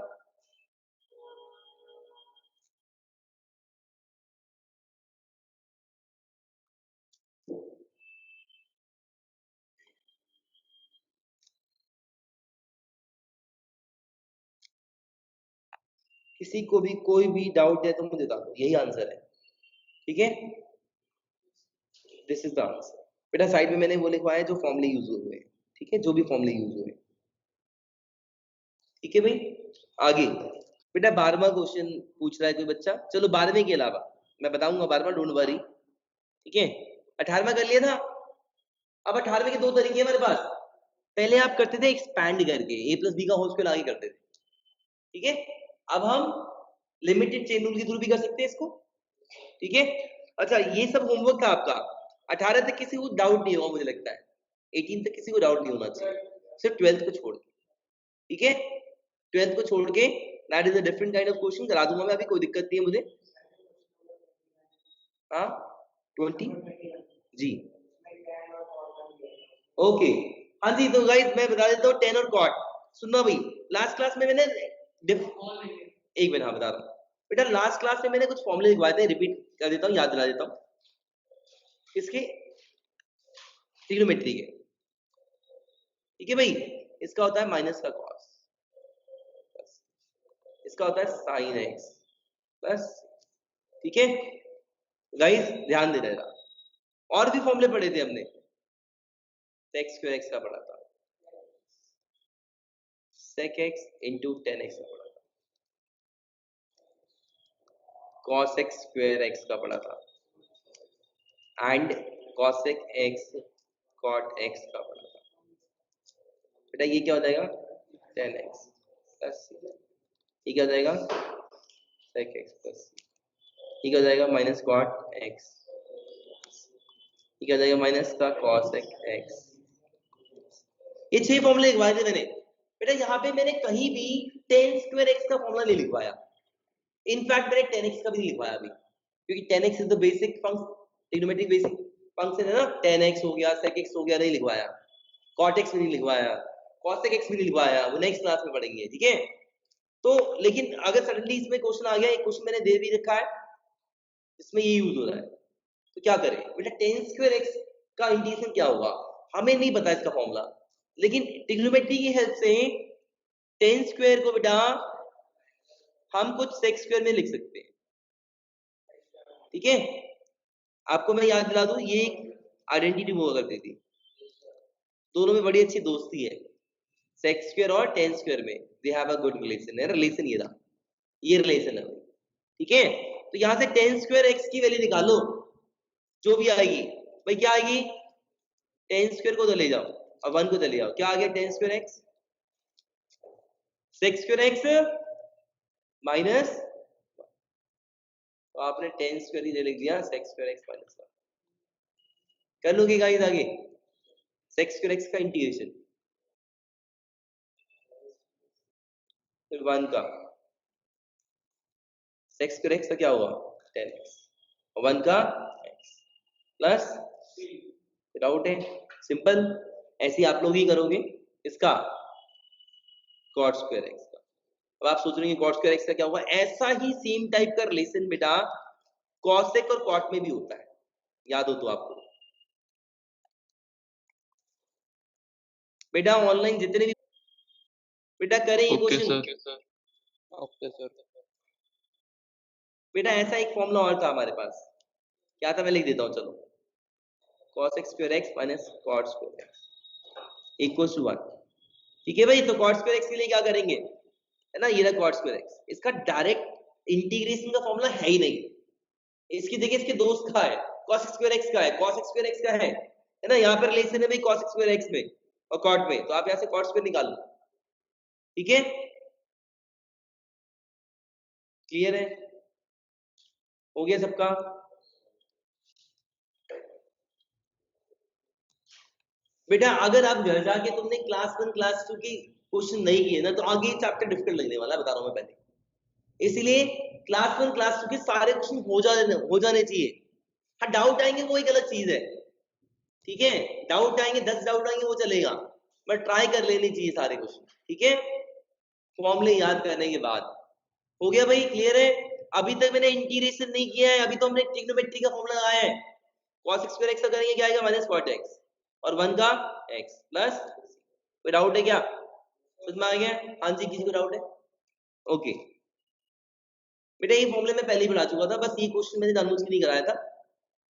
किसी को भी कोई भी डाउट है तो मुझे बता दो, यही आंसर है, ठीक है, दिस इज द आंसर। बेटा साइड में मैंने वो लिखवाया जो फॉर्मूले यूज हुए हैं, ठीक है, जो भी फॉर्मूले यूज हुए, ठीक है भाई। आगे बेटा 12वां क्वेश्चन पूछ रहा है कोई बच्चा, चलो 12वें के अलावा मैं बताऊंगा 12वां, डोंट वरी, ठीक है। 18वां कर लिया था, अब 18वें के दो तरीके हैं हमारे पास। पहले आप करते थे एक्सपैंड करके a प्लस बी का होल स्क्वायर आगे करते थे, ठीक है। अब हम लिमिटेड चेन रूल के थ्रू भी कर सकते हैं इसको, ठीक है। अच्छा ये सब होमवर्क था आपका। 18 तक किसी को डाउट नहीं होगा मुझे लगता है, 18 तक किसी को डाउट नहीं होना चाहिए, सिर्फ 12th को छोड़ के, ठीक है। 12th को छोड़ के that is a different kind of question, करा दूंगा मैं, अभी कोई दिक्कत नहीं है मुझे। हाँ 20 जी, ओके। हाँ जी, तो गाइस मैं बता देता हूँ 10 और कॉट। सुनना भाई, लास्ट क्लास में मैंने एक मिनट, हाँ बता रहा हूँ बेटा, लास्ट क्लास में मैंने कुछ फॉर्मूले लिखवाए थे, रिपीट कर देता हूँ, याद दिला देता हूँ। इसके ट्रिग्नोमेट्री के, ठीक है भाई। इसका होता है माइनस का कॉस, इसका होता है साइन एक्स प्लस, ठीक है गाइस, ध्यान दे देना। और भी फॉर्मूले पढ़े थे हमने, सेक स्क्वायर एक्स का पढ़ा था, सेक एक्स इंटू 10x का पढ़ा था, कॉस एक्स स्क्वायर एक्स का पढ़ा था, and cosec x cot x का पढ़ा था। बेटा ये क्या हो जाएगा 10x प्लस, ये क्या हो जाएगा सेक एक्स प्लस, ये क्या हो जाएगा माइनस कॉट एक्स, ये क्या हो जाएगा माइनस का कॉसेक एक्स। ये 6 फॉर्मूले लिखवाए थे मैंने। बेटा यहाँ पे मैंने कहीं भी टेन स्क्वायर एक्स का फॉर्मूला नहीं लिखवाया, इनफैक्ट मैंने 10x का भी नहीं लिखवाया अभी, क्योंकि 10x is the basic function, trigonometric basic function है ना, 10x हो गया, sec x हो गया, नहीं लिखवाया, cot x भी नहीं लिखवाया, cosec x भी नहीं लिखवाया, वो नेक्स्ट क्लास में पढ़ेंगे, ठीक है। तो लेकिन अगर सडनली इसमें क्वेश्चन आ गया, एक क्वेश्चन मैंने दे भी रखा है, इसमें ये यूज हो रहा है, तो क्या करें बेटा, टेन स्क्वायर एक्स का इंटीग्रेशन क्या होगा, हमें नहीं पता इसका फॉर्मूला, लेकिन ट्रिग्नोमेट्री की हेल्प से टेन स्क्वायर को बेटा हम कुछ सेक स्क्वायर में लिख सकते हैं, ठीक है। आपको मैं याद दिला दूं, ये एक आइडेंटिटी हुआ करती थी, दोनों में बड़ी अच्छी दोस्ती है, सेक स्क्वायर और टेन स्क्वायर में they have a good relation है, रिलेशन ये था, ये रिलेशन है, ठीक है। तो यहां से टेन स्क्वायर एक्स की वैल्यू निकालो, जो भी आएगी भाई, क्या आएगी, टेन स्क्वायर को तो ले जाओ और 1 को तो ले जाओ, क्या आ गया tan square x, sec square x minus, तो आपने टेन स्क्वायर ही लिख दिया, सेक स्क्वायर एक्स माइनस 1 कर लोगे गाइस आगे, सेक स्क्वायर एक्स का इंटीग्रेशन, फिर 1 का सेक स्क्वायर एक्स का क्या हुआ 10x, और 1 का x प्लस, डाउट है, सिंपल, ऐसे आप लोग ही करोगे इसका कॉट स्क्वायर एक्स का। अब आप सोच रहे हैं कॉट स्क्वायर एक्स का क्या होगा, ऐसा ही सेम टाइप का रिलेशन बेटा कॉसेक और कॉट में भी होता है, याद हो तो आपको। बेटा ऑनलाइन जितने भी बेटा करें क्वेश्चन, ओके सर। बेटा ऐसा एक फॉर्मूला और था हमारे पास, क्या था मैं लिख देता हूं, चलो, cos x square x minus cot square x equals to 1, ठीक है भाई। तो cot स्क्वायर x के लिए क्या करेंगे, है ना, ये रहा cot स्क्वायर x, इसका डायरेक्ट इंटीग्रेशन का फॉर्मूला है ही नहीं, इसकी देखिए इसके दोस्त का है, cos x स्क्वायर x का है, cos x स्क्वायर x का है ना, यहाँ पर रिलेशन है भाई cos x स्क्वायर x में और cot में, तो आप यहाँ से cot स्क्वायर निकालो, ठीक है, क्लियर है, हो गया सबका। बेटा अगर आप घर जाके तुमने क्लास 1 क्लास 2 की क्वेश्चन नहीं किए ना, तो आगे चैप्टर डिफिकल्ट लगने वाला है, बता रहा हूं मैं पहले, इसलिए क्लास 1 क्लास 2 के सारे क्वेश्चन हो जाने चाहिए। हाँ डाउट आएंगे वो एक अलग चीज है, ठीक है, डाउट आएंगे 10 डाउट आएंगे वो चलेगा, बट ट्राई कर लेनी चाहिए सारे क्वेश्चन, ठीक है, फॉर्मूले याद करने के बाद। हो गया भाई, क्लियर है। अभी तक मैंने इंटीग्रेशन नहीं किया है, अभी तो हमने ट्रिग्नोमेट्री का फॉर्मूला लगाया है, cos x स्क्वायर x का करेंगे क्या आएगा माइनस cot x और 1 का x प्लस, कोई डाउट है क्या, समझ में आ गया, हाँ जी किसी को डाउट है, ओके। बेटा ये फॉर्मूले मैं पहले ही पढ़ा चुका था, बस ये क्वेश्चन मैंने जानबूझ के नहीं कराया था।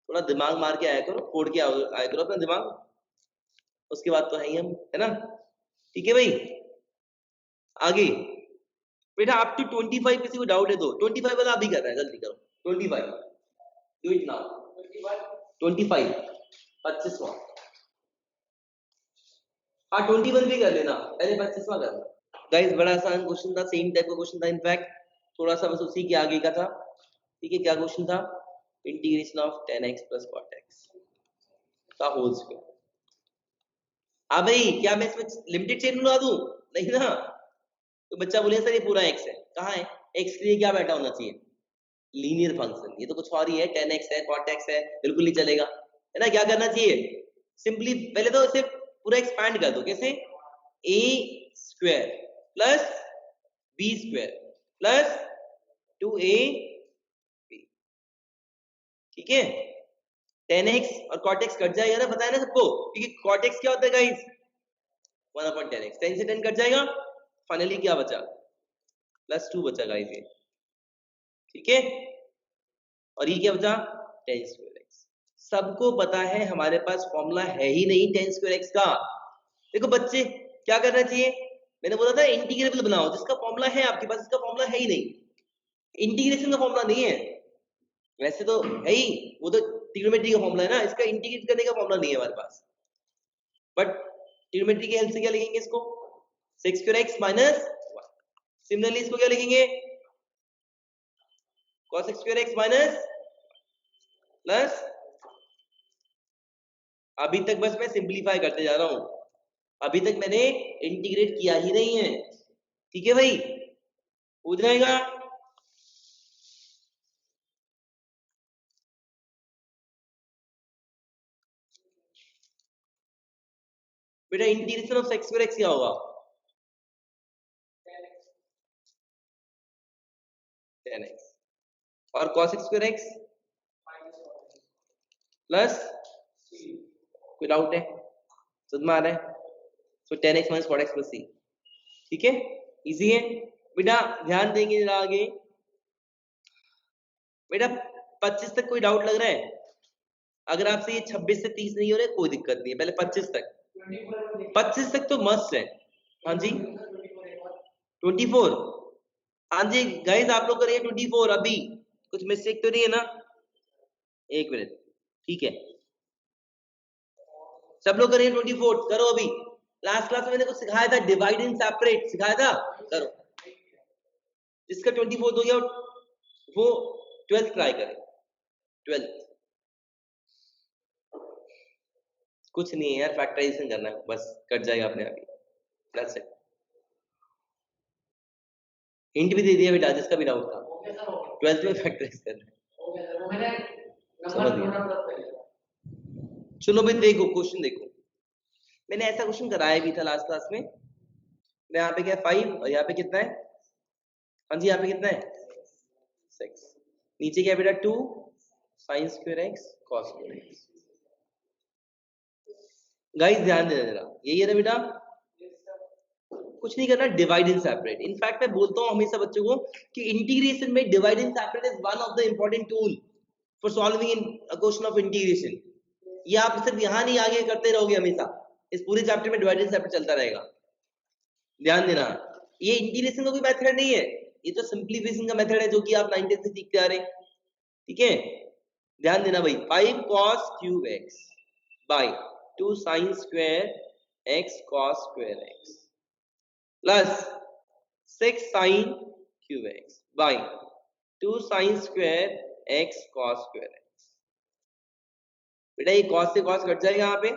थोड़ा दिमाग मार के आया करो, फोड़ के आया करो अपना दिमाग, उसके बाद तो है ही हम, है ना। ठीक है भाई, आगे बेटा अप टू 25 किसी को डाउट है तो 25 वाला अभी कर रहा है, जल्दी करो 25, डू इट नाउ। 25 25वां, हाँ 21 भी कर लेना, पहले 25वां कर। गाइस बड़ा आसान क्वेश्चन था, सेम टाइप का क्वेश्चन था, इनफैक्ट थोड़ा सा बस उसी के आगे का था। ठीक है, क्या क्वेश्चन था? Integration of 10x plus cot x का होल स्क्वायर। हाँ भाई, क्या मैं इसमें लिमिटेड चेन बना दूं? नहीं ना, तो बच्चा बोले सर ये पूरा x है, कहाँ है x के लिए क्या बैठा होना चाहिए? लीनियर फंक्शन, ये तो कुछ और ही है, 10x है cot x है, बिल्कुल नहीं चलेगा, है ना। क्या करना चाहिए? सिंपली पहले तो इसे पूरा एक्सपैंड कर दो, कैसे? a square plus b square plus 2ab, ठीक है। 10x और cot x कट जाएगा ना, बताया ना सबको, क्योंकि cot x क्या होता है गाइस? 1/10x, 10 से 10 कट जाएगा, फाइनली क्या बचा? +2 बचा गाइस ये, ठीक है। और ये क्या बचा? 10 स्क्वायर x। सबको पता है हमारे पास फॉर्मूला है ही नहीं 10 स्क्वायर x का। देखो बच्चे, क्या करना चाहिए? मैंने बोला था इंटीग्रेबल बनाओ, जिसका फॉर्मूला है आपके पास, इसका फॉर्मूला है ही नहीं, इंटीग्रेशन का फॉर्मूला नहीं है, वैसे तो है ही, वो तो ट्रिग्नोमेट्री का फॉर्मूला है ना, इसका इंटीग्रेट करने का फॉर्मूला नहीं है हमारे पास। बट ट्रिग्नोमेट्री की हेल्प से क्या लिखेंगे इसको? 6 स्क्वायर x माइनस 1। सिमिलरली इसको क्या लिखेंगे? cos x square x minus plus, अभी तक बस मैं सिंपलीफाई करते जा रहा हूं, अभी तक मैंने इंटीग्रेट किया ही नहीं है, ठीक है भाई, हो जाएगा। बेटा integration of x square x क्या होगा? 10x और cos x square x plus, कोई डाउट है? समझ में आ रहा है? तो 10x minus cot x plus c, ठीक है, इजी है। बेटा ध्यान देंगे जरा आगे, बेटा 25 तक कोई डाउट लग रहा है? अगर आपसे ये 26 से 30 नहीं हो रहे कोई दिक्कत नहीं है, पहले 25 तक, 25 तक तो मस्त है। हाँ जी 24, हाँ जी गाइस आप लोग करिए 24 अभी, कुछ मिस्टेक तो नहीं है ना? एक मिनट, ठीक है, सब लोग करिए 24, करो अभी। लास्ट क्लास में मैंने कुछ सिखाया था, डिवाइड एंड सेपरेट सिखाया था, करो। जिसका 24 हो गया वो 12th ट्राई करे, 12th। कुछ नहीं है यार, फैक्टराइजेशन करना है बस, कट जाएगा अपने आप ही, दैट्स इट। हिंट भी दे दिया बेटा, जिसका भी डाउट था, 12th में फैक्टराइज करना है, समझ गया। चलो भाई देखो क्वेश्चन देखो, मैंने ऐसा क्वेश्चन कराया भी था लास्ट क्लास में। यहाँ पे क्या है 5 और यहाँ पे कितना है? हाँ जी यहाँ पे कितना है? 6। नीचे क्या है बेटा? 2 sin square x cos square x। Guys ध्यान देना जरा, यही है ना बेटा? कुछ नहीं करना, डिवाइड एंड सेपरेट। इनफैक्ट मैं बोलता हूँ हमेशा बच्चों को कि इंटीग्रेशन में divide and separate is one of the important tool for solving in a question of integration. ये आप सिर्फ यहाँ नहीं, आगे करते रहोगे हमेशा, इस पूरे चैप्टर में डिवाइड एंड सेपरेट चलता रहेगा। ध्यान देना, ये इंटीग्रेशन का कोई मेथड नहीं है, ये तो सिंप्लीफिकेशन का मेथड है जो कि आप 9th से सीखते आ रहे हैं, ठीक है। ध्यान देना भाई, 5 cos cube x by 2 sin square x cos square x plus 6 sin cube x by 2 sin square x cos square x। बेटा ये cos से cos कट जाएगा, यहाँ पे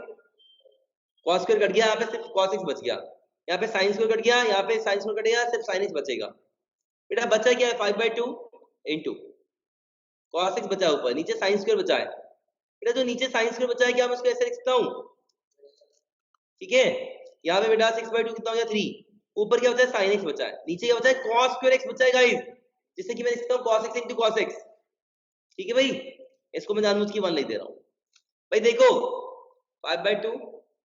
cos स्क्वायर कट गया, यहाँ पे सिर्फ cos x बच गया, यहाँ पे sin स्क्वायर कट गया, यहाँ पे sin स्क्वायर कटेगा, सिर्फ sin x बचेगा। बेटा बचा क्या है? 5/2 इंटू cos x बचा ऊपर, नीचे sin स्क्वायर बचा है। बेटा जो नीचे sin स्क्वायर बचा है, क्या मैं उसको ऐसे लिख सकता हूँ? ठीक है, यहाँ पे बेटा 6/2 कितना हो गया? 3। ऊपर क्या बचा है? sin x बचा है, नीचे क्या बचा है? cos स्क्वायर x बचा है गाइस, जिससे कि मैं लिख सकता हूँ cos x into cos x। ठीक है भाई, इसको मैं जानबूझ के 1 लिख दे रहा हूँ। भाई देखो 5/2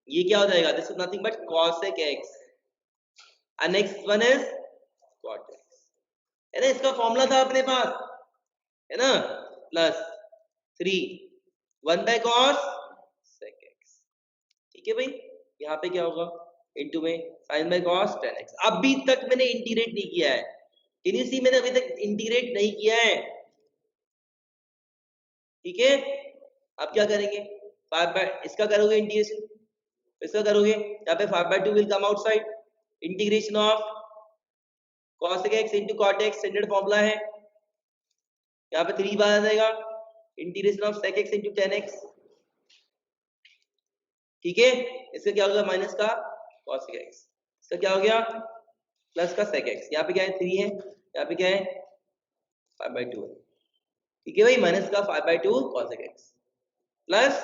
ये क्या हो जाएगा? This is nothing but cos x, and next one is cot x, है ना, इसका फॉर्मूला था अपने पास, है ना, plus 3 1 by cos sec x। ठीक है भाई, यहाँ पे क्या होगा इनटू में sin by cos tan x। अभी तक मैंने इंटीग्रेट नहीं किया है, कैन यू सी, मैंने अभी तक इंटीग्रेट नहीं किया है। ठीक है, अब क्या करेंगे, 5 बाय, इसका करोगे इंटीग्रेशन, इसका करोगे, यहाँ पे 5/2 will come outside, integration of cos x into cot x standard formula है, यहाँ पे 3 बार आ जाएगा, integration of sec x into tan x। ठीक है, इसका क्या होगा माइनस का cos x, इसका क्या हो गया प्लस का sec x, यहाँ पे क्या है 3 है, यहाँ पे क्या है 5/2 है। ठीक है भाई, माइनस का 5/2 cos x प्लस,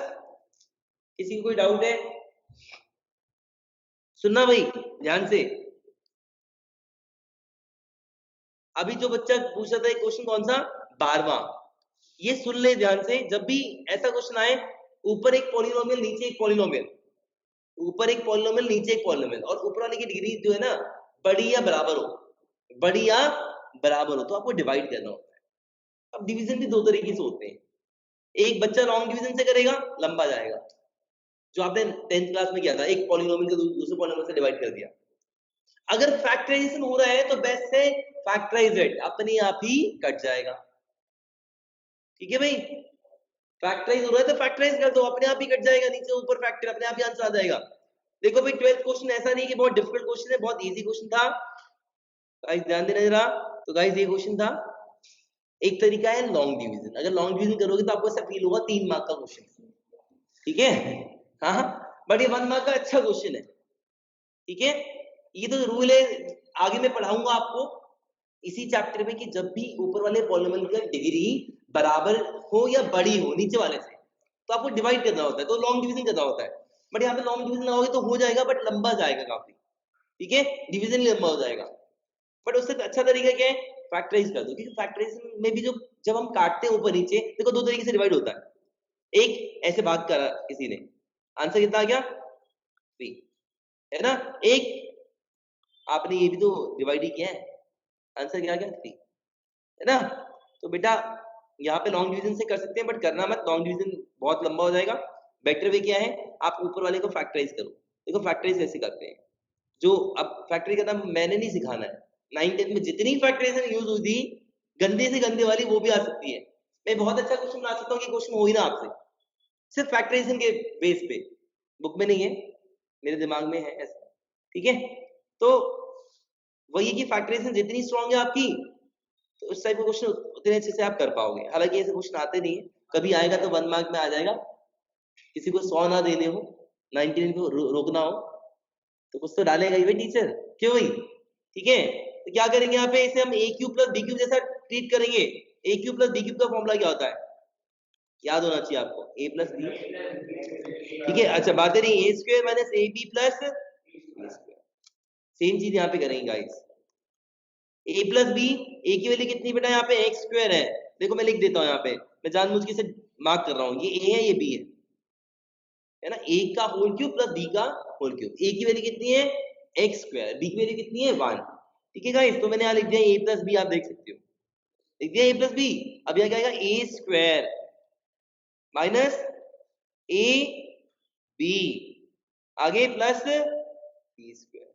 किसी को कोई डाउट है, सुनना भाई ध्यान से। अभी जो बच्चा पूछा था क्वेश्चन कौन सा, 12वां, ये सुन ले ध्यान से, जब भी ऐसा क्वेश्चन आए, ऊपर एक पॉलिनोमियल नीचे एक पॉलिनोमियल, ऊपर एक पॉलिनोमियल नीचे एक पॉलिनोमियल, और ऊपर वाले की डिग्री जो है ना बड़ी या बराबर हो, बड़ी या बराबर हो, तो आपको डिवाइड करना होता है। अब डिवीजन भी दो तरीके से होते हैं, एक बच्चा लॉन्ग डिवीजन से करेगा, लंबा जाएगा, जो आपने 10th क्लास में किया था, एक पॉलिनोमियल को दूसरे पॉलिनोमियल से डिवाइड कर दिया। अगर फैक्टराइजेशन हो रहा है तो बेस्ट है फैक्टराइज इट, अपने आप ही कट जाएगा। ठीक है भाई, फैक्टराइज हो रहा है तो फैक्टराइज कर दो, अपने आप ही कट जाएगा, नीचे ऊपर फैक्टर, अपने आप ही आंसर आ जाएगा। देखो भाई 12th क्वेश्चन ऐसा नहीं कि बहुत डिफिकल्ट क्वेश्चन है, बहुत इजी क्वेश्चन था, गाइस ध्यान देना जरा। तो गाइस ये क्वेश्चन था, एक तरीका है लॉन्ग डिवीजन, अगर लॉन्ग डिवीजन करोगे तो आपको ऐसा फील होगा 3 मार्क का क्वेश्चन। ठीक है, हाँ, बट ये 1 मार्क का अच्छा क्वेश्चन है। ठीक है, ये तो रूल है, आगे मैं पढ़ाऊंगा आपको इसी चैप्टर में कि जब भी ऊपर वाले पॉलिनोमियल की डिग्री बराबर हो या बड़ी हो नीचे वाले से, तो आपको डिवाइड करना होता है, तो लॉन्ग डिवीजन करना होता है। बट यहाँ पे लॉन्ग डिवीजन ना होगे तो हो जाएगा, बट लंबा जाएगा काफी। ठीक है, डिवीजन लंबा हो जाएगा, बट उससे अच्छा तरीका क्या है, फैक्टराइज कर दो, क्योंकि फैक्टराइजेशन में भी जो जब हम काटते हैं ऊपर नीचे, देखो 2 तरीके से डिवाइड होता है, एक ऐसे भाग करा किसी ने, आंसर कितना आ गया 3, है ना, एक आपने ये भी तो डिवाइड ही किया है, आंसर क्या आ गया 3, है ना। तो बेटा यहाँ पे लॉन्ग डिवीजन से कर सकते हैं, बट करना मत, लॉन्ग डिवीजन बहुत लंबा हो जाएगा। बेटर वे क्या है, आप ऊपर वाले को फैक्टराइज करो। देखो फैक्टराइज कैसे करते हैं, जो अब फैक्टरी का नाम मैंने नहीं सिखाना है, 9th 10th में जितनी फैक्टराइजेशन यूज हुई थी, गंदे से गंदे वाली वो भी आ सकती है। मैं बहुत अच्छा क्वेश्चन बना सकता हूँ कि क्वेश्चन हो ही ना आपसे, सिर्फ फैक्टराइजेशन के बेस पे, बुक में नहीं है, मेरे दिमाग में है ऐसा। ठीक है, तो वही कि फैक्टराइजेशन जितनी स्ट्रांग है आपकी, तो उस टाइप का क्वेश्चन उतने अच्छे से आप कर पाओगे। हालांकि ऐसे क्वेश्चन आते नहीं है, कभी आएगा तो 1 मार्क में आ जाएगा, किसी को 100 ना देने हो, 99 को रोकना हो, तो कुछ तो डालेगा ही भाई टीचर, क्यों भाई। ठीक है, तो क्या करेंगे यहाँ पे, इसे हम a cube plus b cube जैसा ट्रीट करेंगे। a cube plus b cube का फॉर्मूला क्या होता है, याद होना चाहिए आपको, a प्लस b। ठीक है, अच्छा बात नहीं, a square minus ab plus b square, same चीज यहाँ पे करेंगे guys. a plus b, a की वैल्यू कितनी बेटा, यहाँ पे x स्क्वायर है, देखो मैं लिख देता हूँ यहाँ पे, मैं जानबूझ के इसे मार्क कर रहा हूँ, ये a है ये b है ना, a का होल क्यूब प्लस b का होल क्यूब, a की वैल्यू कितनी है x स्क्वायर, b की वैल्यू कितनी है 1। ठीक है गाइस, तो मैंने यहाँ लिख दिया a प्लस b, आप देख सकते हो, लिख दिया a प्लस b। अब यहाँ क्या आएगा, a square minus a b, आगे plus b square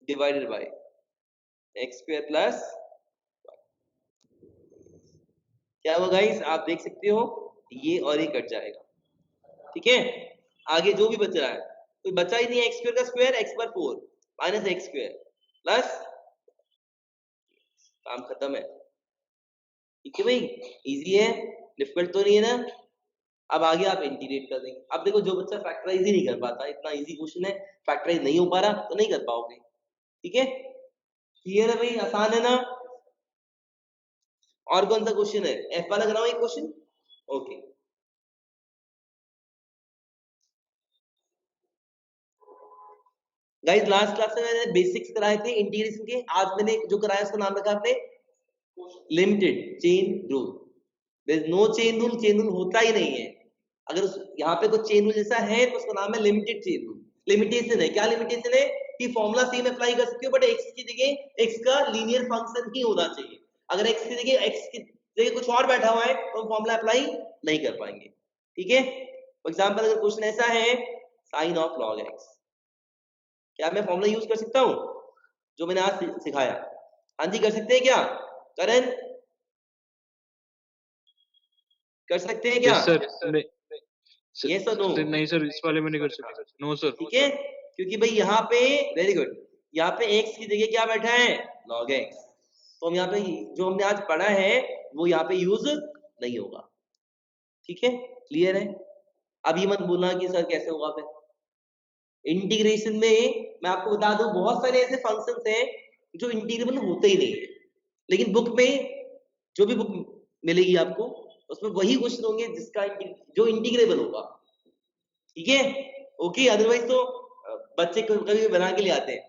divided by x square plus, क्या होगा गाइस, आप देख सकते हो ये और ये कट जाएगा। ठीक है, आगे जो भी बच रहा है, कोई बचा ही नहीं है, x स्क्वायर का स्क्वायर x पर 4 माइनस x स्क्वायर प्लस, काम खत्म है। ठीक है भाई, इजी है, डिफिकल्ट तो नहीं है ना। अब आगे आप इंटीग्रेट कर देंगे। अब देखो जो बच्चा फैक्टराइज ही नहीं कर पाता, इतना इजी क्वेश्चन है, फैक्टराइज नहीं हो पा रहा तो नहीं कर पाओगे। ठीक है, क्लियर है भाई, आसान है ना। और कौन सा क्वेश्चन है, एफ वाला कराओ एक question, okay. Guys last class में मैंने बेसिक्स कराए थे इंटीग्रेशन के, आज मैंने जो कराया उसका नाम रखा आपने limited chain rule. There is no chain rule, chain rule होता ही नहीं है, अगर यहाँ पे कुछ चेन रूल जैसा है तो उसका नाम है लिमिटेड चेन रूल। लिमिटेशन है, क्या लिमिटेशन है, कि फॉर्मूला सेम अप्लाई कर सकते हो, बट x की जगह x का लीनियर फंक्शन ही होना चाहिए। अगर x की जगह कुछ और बैठा हुआ है तो हम फॉर्मूला अप्लाई नहीं कर पाएंगे। ठीक है, फॉर एग्जाम्पल अगर क्वेश्चन ऐसा है साइन ऑफ लॉग x, क्या मैं फॉर्मूला यूज कर सकता हूँ जो मैंने आज सिखाया? हाँ जी, कर सकते हैं क्या करण? कर सकते हैं क्या? Yes sir. यस और नो? नहीं सर, इस वाले में नहीं कर सकते। No sir. ठीक है, क्योंकि भाई यहाँ पे वेरी गुड, यहाँ पे x की जगह क्या बैठा है log x, तो हम यहाँ पे जो हमने आज पढ़ा है वो यहाँ पे यूज नहीं होगा। ठीक है, क्लियर है? अब ये मत बोलना कि सर कैसे होगा फिर इंटीग्रेशन में। मैं आपको बता दूं बहुत सारे ऐसे फंक्शंस हैं जो इंटीग्रेबल होते ही नहीं है, लेकिन बुक में जो भी बुक मिलेगी आपको उसमें वही क्वेश्चन होंगे जिसका जो इंटीग्रेबल होगा। ठीक है, ओके, अदरवाइज तो बच्चे कभी बना के ले आते हैं।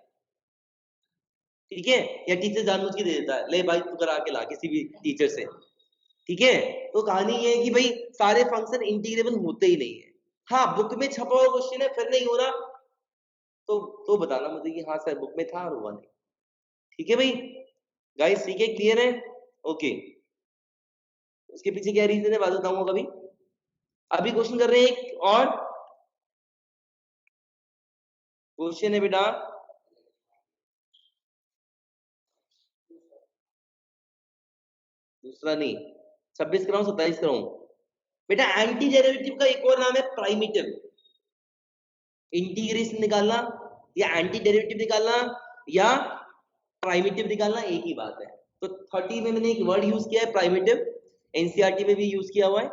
ठीक है, या टीचर जानबूझ के दे देता है, ले भाई तू करा के ला किसी भी टीचर से। ठीक है, तो कहानी ये है कि भाई सारे फंक्शन इंटीग्रेबल होते ही नहीं है। हाँ, बुक में छपा हुआ क्वेश्चन है फिर नहीं हो रहा तो बताना मुझे कि हाँ सर बुक में था और हुआ नहीं। ठीक है भाई गाइस, ठीक है, क्लियर है? ओके, उसके पीछे क्या रीजन है बात बताऊंगा कभी। अभी क्वेश्चन कर रहे हैं एक और क्वेश्चन है बेटा, दूसरा नहीं 26 कराऊं 27 कराऊं बेटा? एंटी डेरिवेटिव का एक और नाम है प्राइमिटिव। इंटीग्रेशन निकालना या एंटी डेरिवेटिव निकालना या प्राइमिटिव निकालना एक ही बात है। तो 30 में मैंने एक वर्ड यूज किया है प्राइमिटिव, एनसीईआरटी में भी यूज किया हुआ है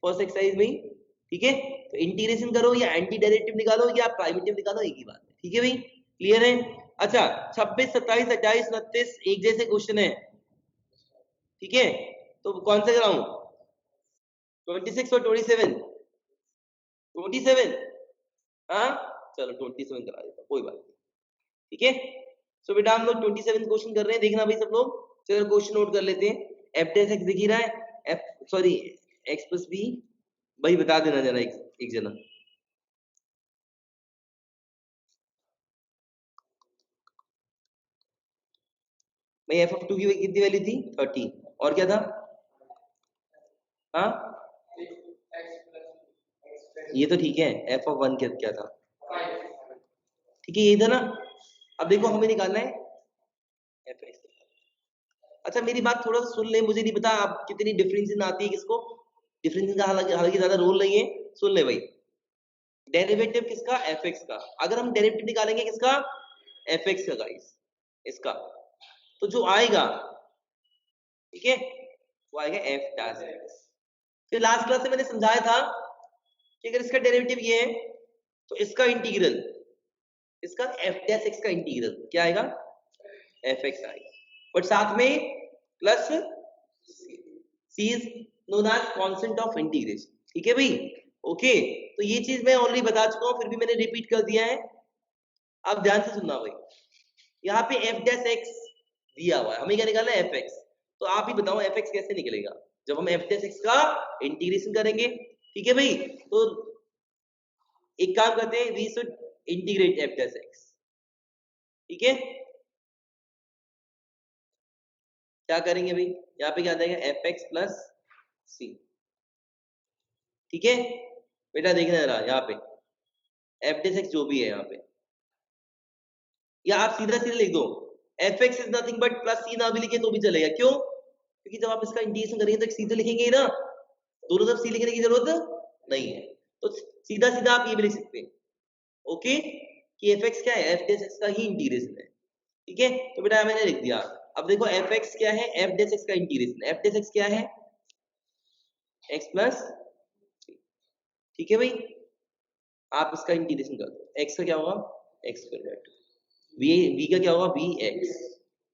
फर्स्ट एक्सरसाइज में। ठीक है, तो इंटीग्रेशन करो या एंटी डेरिवेटिव निकालो या प्राइमिटिव निकालो, एक ही बात है। ठीक है भाई, क्लियर है? अच्छा, 26, 27, 28, 29 एक जैसे क्वेश्चन है। ठीक है, तो कौन सा कराऊं 26 और 27? 27? हाँ चलो 27 करा देता हूं, कोई बात नहीं। ठीक है, सो बेटा हम लोग 27 क्वेश्चन कर रहे हैं, देखना भाई सब लोग। चलो क्वेश्चन नोट कर लेते हैं। एफ डेस एक्स दिख ही रहा है, f sorry x plus b, भाई बता देना जरा एक जना। भाई एफ ऑफ 2 की कितनी वैल्यू थी 30, और क्या था? हाँ ये तो ठीक है, एफ ऑफ 1 क्या था? ठीक है, ये था ना। अब देखो हमें निकालना है एफ एक्स। अच्छा मेरी बात थोड़ा सा सुन ले, मुझे नहीं पता आप कितनी डिफरेंशिएशन आती है किसको, डिफरेंशिएशन का हालांकि ज्यादा रोल नहीं है। सुन ले भाई, डेरिवेटिव किसका? एफ एक्स का। अगर हम डेरिवेटिव निकालेंगे किसका? एफ एक्स का गाइस, इसका, तो जो आएगा ठीक है वो आएगा एफ डैश एक्स। फिर लास्ट क्लास में मैंने समझाया था कि अगर इसका डेरिवेटिव ये है तो इसका इंटीग्रल, इसका एफ डैश एक्स का इंटीग्रल क्या आएगा? एफ एक्स आएगा, बट साथ में plus c is known as constant of integration. ठीक है भाई, ओके, तो ये चीज मैं ऑलरेडी बता चुका हूं, फिर भी मैंने रिपीट कर दिया है। अब ध्यान से सुनना भाई, यहाँ पे एफ डैश एक्स दिया हुआ है, हमें क्या निकालना है? F x. तो आप ही बताओ एफ एक्स कैसे निकलेगा जब हम एफ डैश एक्स का इंटीग्रेशन करेंगे। ठीक है भाई, तो एक काम करते हैं, we should integrate f dash x. ठीक है, क्या करेंगे भाई, यहाँ पे क्या आ जाएगा? एफ एक्स प्लस सी। ठीक है बेटा, देखना जरा यहाँ पे एफ डैश एक्स जो भी है यहाँ पे, या आप सीधा सीधा लिख दो F X is nothing but plus C, ना भी लिखे तो भी चलेगा। क्यों? क्योंकि जब आप इसका इंटीग्रेशन करेंगे तो एक सी तो लिखेंगे ही ना, दोनों तरफ सी लिखने की जरूरत नहीं है, तो सीधा सीधा आप ये भी लिख सकते हैं ओके कि एफ एक्स क्या है? एफ डैश एक्स का ही इंटीग्रेशन है। ठीक है, तो बेटा मैंने लिख दिया। अब देखो एफ एक्स क्या है? एफ डैश एक्स का इंटीग्रेशन। एफ डैश एक्स क्या है? एक्स प्लस, ठीक है भाई, आप इसका इंटीग्रेशन कर दो, एक्स का क्या होगा? एक्स स्क्वायर, वी का क्या होगा? वी एक्स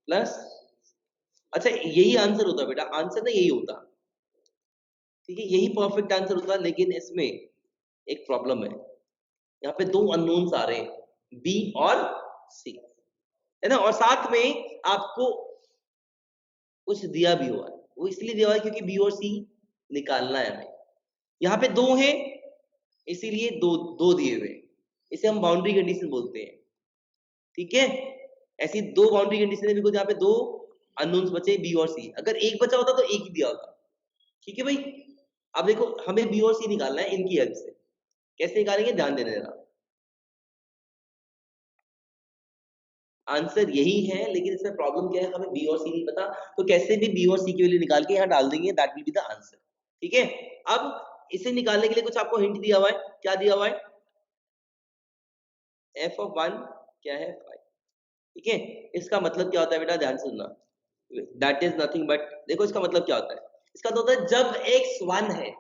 प्लस, अच्छा यही आंसर होता बेटा, आंसर ना यही होता, ठीक है, यही परफेक्ट आंसर होता, लेकिन इसमें एक प्रॉब्लम है, यहाँ पे दो अननोन्स आ रहे हैं बी और सी, है ना, और साथ में आपको कुछ दिया भी हुआ है, वो इसलिए दिया हुआ है क्योंकि बी और सी निकालना है हमें। यहाँ पे दो है इसीलिए दो दो दिए हुए, इसे हम बाउंड्री कंडीशन बोलते हैं। ठीक है, ऐसी दो बाउंड्री कंडीशन है बिकॉज यहाँ पे दो अननोन्स बचे बी और सी, अगर एक बचा होता तो एक ही दिया होता। ठीक है भाई, अब देखो हमें बी और सी निकालना है इनकी हेल्प से, कैसे निकालेंगे ध्यान देना जरा। आंसर यही है, लेकिन इसमें प्रॉब्लम क्या है, हमें बी और सी नहीं पता, तो कैसे भी बी और सी की वैल्यू निकाल के यहाँ डाल देंगे, that will be the answer. ठीक है, अब इसे निकालने के लिए कुछ आपको हिंट दिया हुआ है, क्या दिया हुआ है, एफ ऑफ 1 क्या है 5। ठीक है, इसका मतलब क्या होता है बेटा, ध्यान से सुनना, दैट इज नथिंग बट, देखो इसका मतलब क्या होता है, इसका तो होता है जब x 1 है,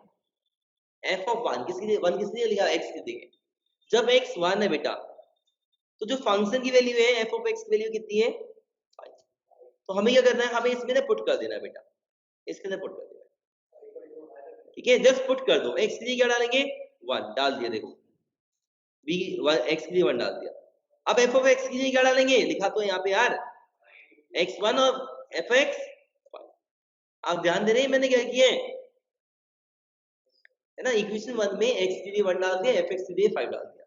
एफ ऑफ 1 किसके लिए 1 किसके लिए लिखा, x के लिए, जब x 1 है बेटा, तो जो फंक्शन की वैल्यू है एफ ऑफ एक्स की वैल्यू कितनी है 5। तो हमें क्या करना है, हमें इसमें ना पुट कर देना है बेटा, इसके अंदर पुट कर देना है। ठीक है, जस्ट पुट कर दो, x के लिए क्या डालेंगे 1 डाल दिया, देखो b 1 x के लिए 1 डाल दिया। अब एफ ऑफ एक्स के लिए क्या डालेंगे, लिखा तो यहाँ पे यार x1 और एफ एक्स, आप ध्यान दे रहे हैं मैंने क्या किया है ना, इक्वेशन 1 में x के लिए 1 डाल दिया, एफ एक्स के लिए 5 डाल दिया।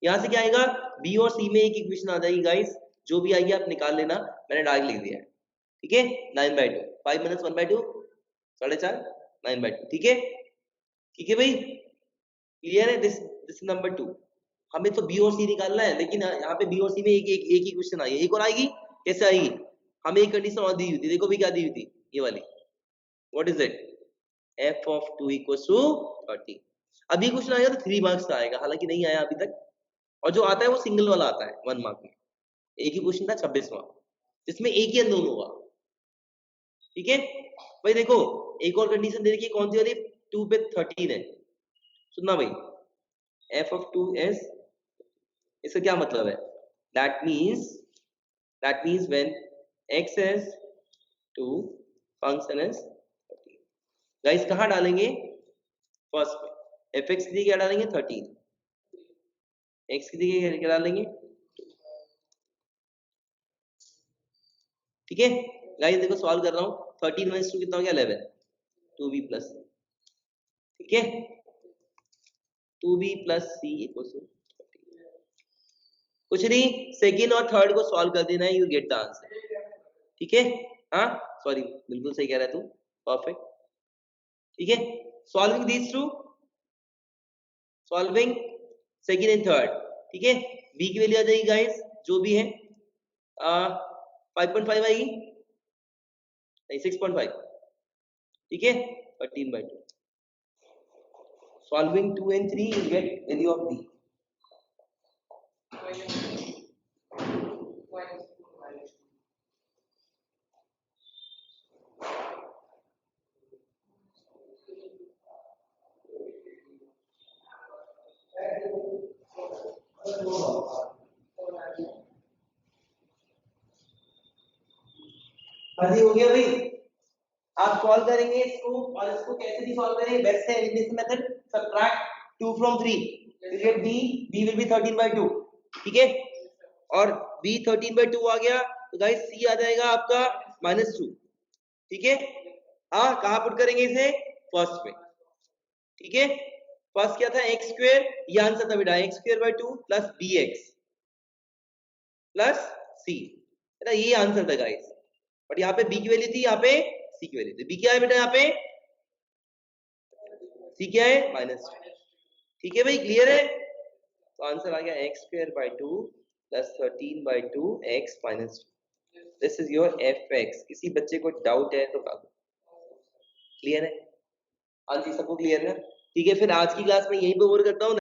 यहाँ से क्या आएगा, b और c में एक इक्वेशन आ जाएगी गाइस, जो भी आएगी आप निकाल लेना, मैंने डायरेक्ट लिख दिया है। ठीक है, 9/2, 5 - 1/2 4.5, 9/2। ठीक है, ठीक है भाई, क्लियर है, दिस नंबर 2। हमें तो b और c निकालना है, लेकिन यहाँ पे b और c में एक ही क्वेश्चन आई है, एक और आएगी, कैसे आएगी, हमें एक कंडीशन और दी हुई थी, देखो भी क्या दी हुई थी, ये वाली, what is it, f of 2 = 30। अब ये क्वेश्चन आएगा तो 3 मार्क्स का आएगा, हालांकि नहीं आया अभी तक, और जो आता है वो सिंगल वाला आता है 1 मार्क में। एक ही क्वेश्चन था 26वां, जिसमें एक ही अननोन होगा। ठीक है भाई, देखो एक और कंडीशन दे रखी है, कौन सी वाली, 2 पे 13 है, सुनना भाई, f of 2 is, इसका क्या मतलब है, that means when x is 2 function is 13। Guys कहाँ डालेंगे, फर्स्ट में, एफ एक्स के लिए क्या डालेंगे 13, x के लिए क्या डालेंगे। ठीक है गाइस, देखो सॉल्व कर रहा हूँ, 13 - 2 कितना हो गया 11, 2b + c। ठीक है, 2b + c = 13। कुछ नहीं, सेकंड और थर्ड को सॉल्व कर देना है, यू गेट द आंसर। ठीक है, हाँ सॉरी, बिल्कुल सही कह रहा है तू, परफेक्ट। ठीक है, solving these two, solving second and third. ठीक है, b की वैल्यू आ जाएगी गाइस, जो भी है 5.5 आएगी, नहीं 6.5। ठीक है, 13/2, solving 2 and 3 you get value of b। हाँ जी, हो गया भाई, आप सॉल्व करेंगे इसको, और इसको कैसे भी सॉल्व करेंगे, बेस्ट है elimination method, subtract 2 from 3, you get b will be 13/2। ठीक है, और b 13/2 आ गया, तो गाइस c आ जाएगा आपका -2। ठीक है, हाँ कहाँ पुट करेंगे इसे, फर्स्ट में। ठीक है, फर्स्ट क्या था x², ये आंसर था बेटा, x²/2 + bx + c, है ना, ये आंसर था गाइस, बट यहाँ पे b की वैल्यू थी, यहाँ पे c की वैल्यू थी। b क्या है बेटा, यहाँ पे c क्या है -2। ठीक है भाई, क्लियर है, तो आंसर आ गया x²/2 + 13/2 x - 2। This is your fx। किसी बच्चे को डाउट है तो बता दो, क्लियर है, हाँ जी सबको क्लियर है। ठीक है, फिर आज की क्लास में यहीं पे ओवर करता हूँ।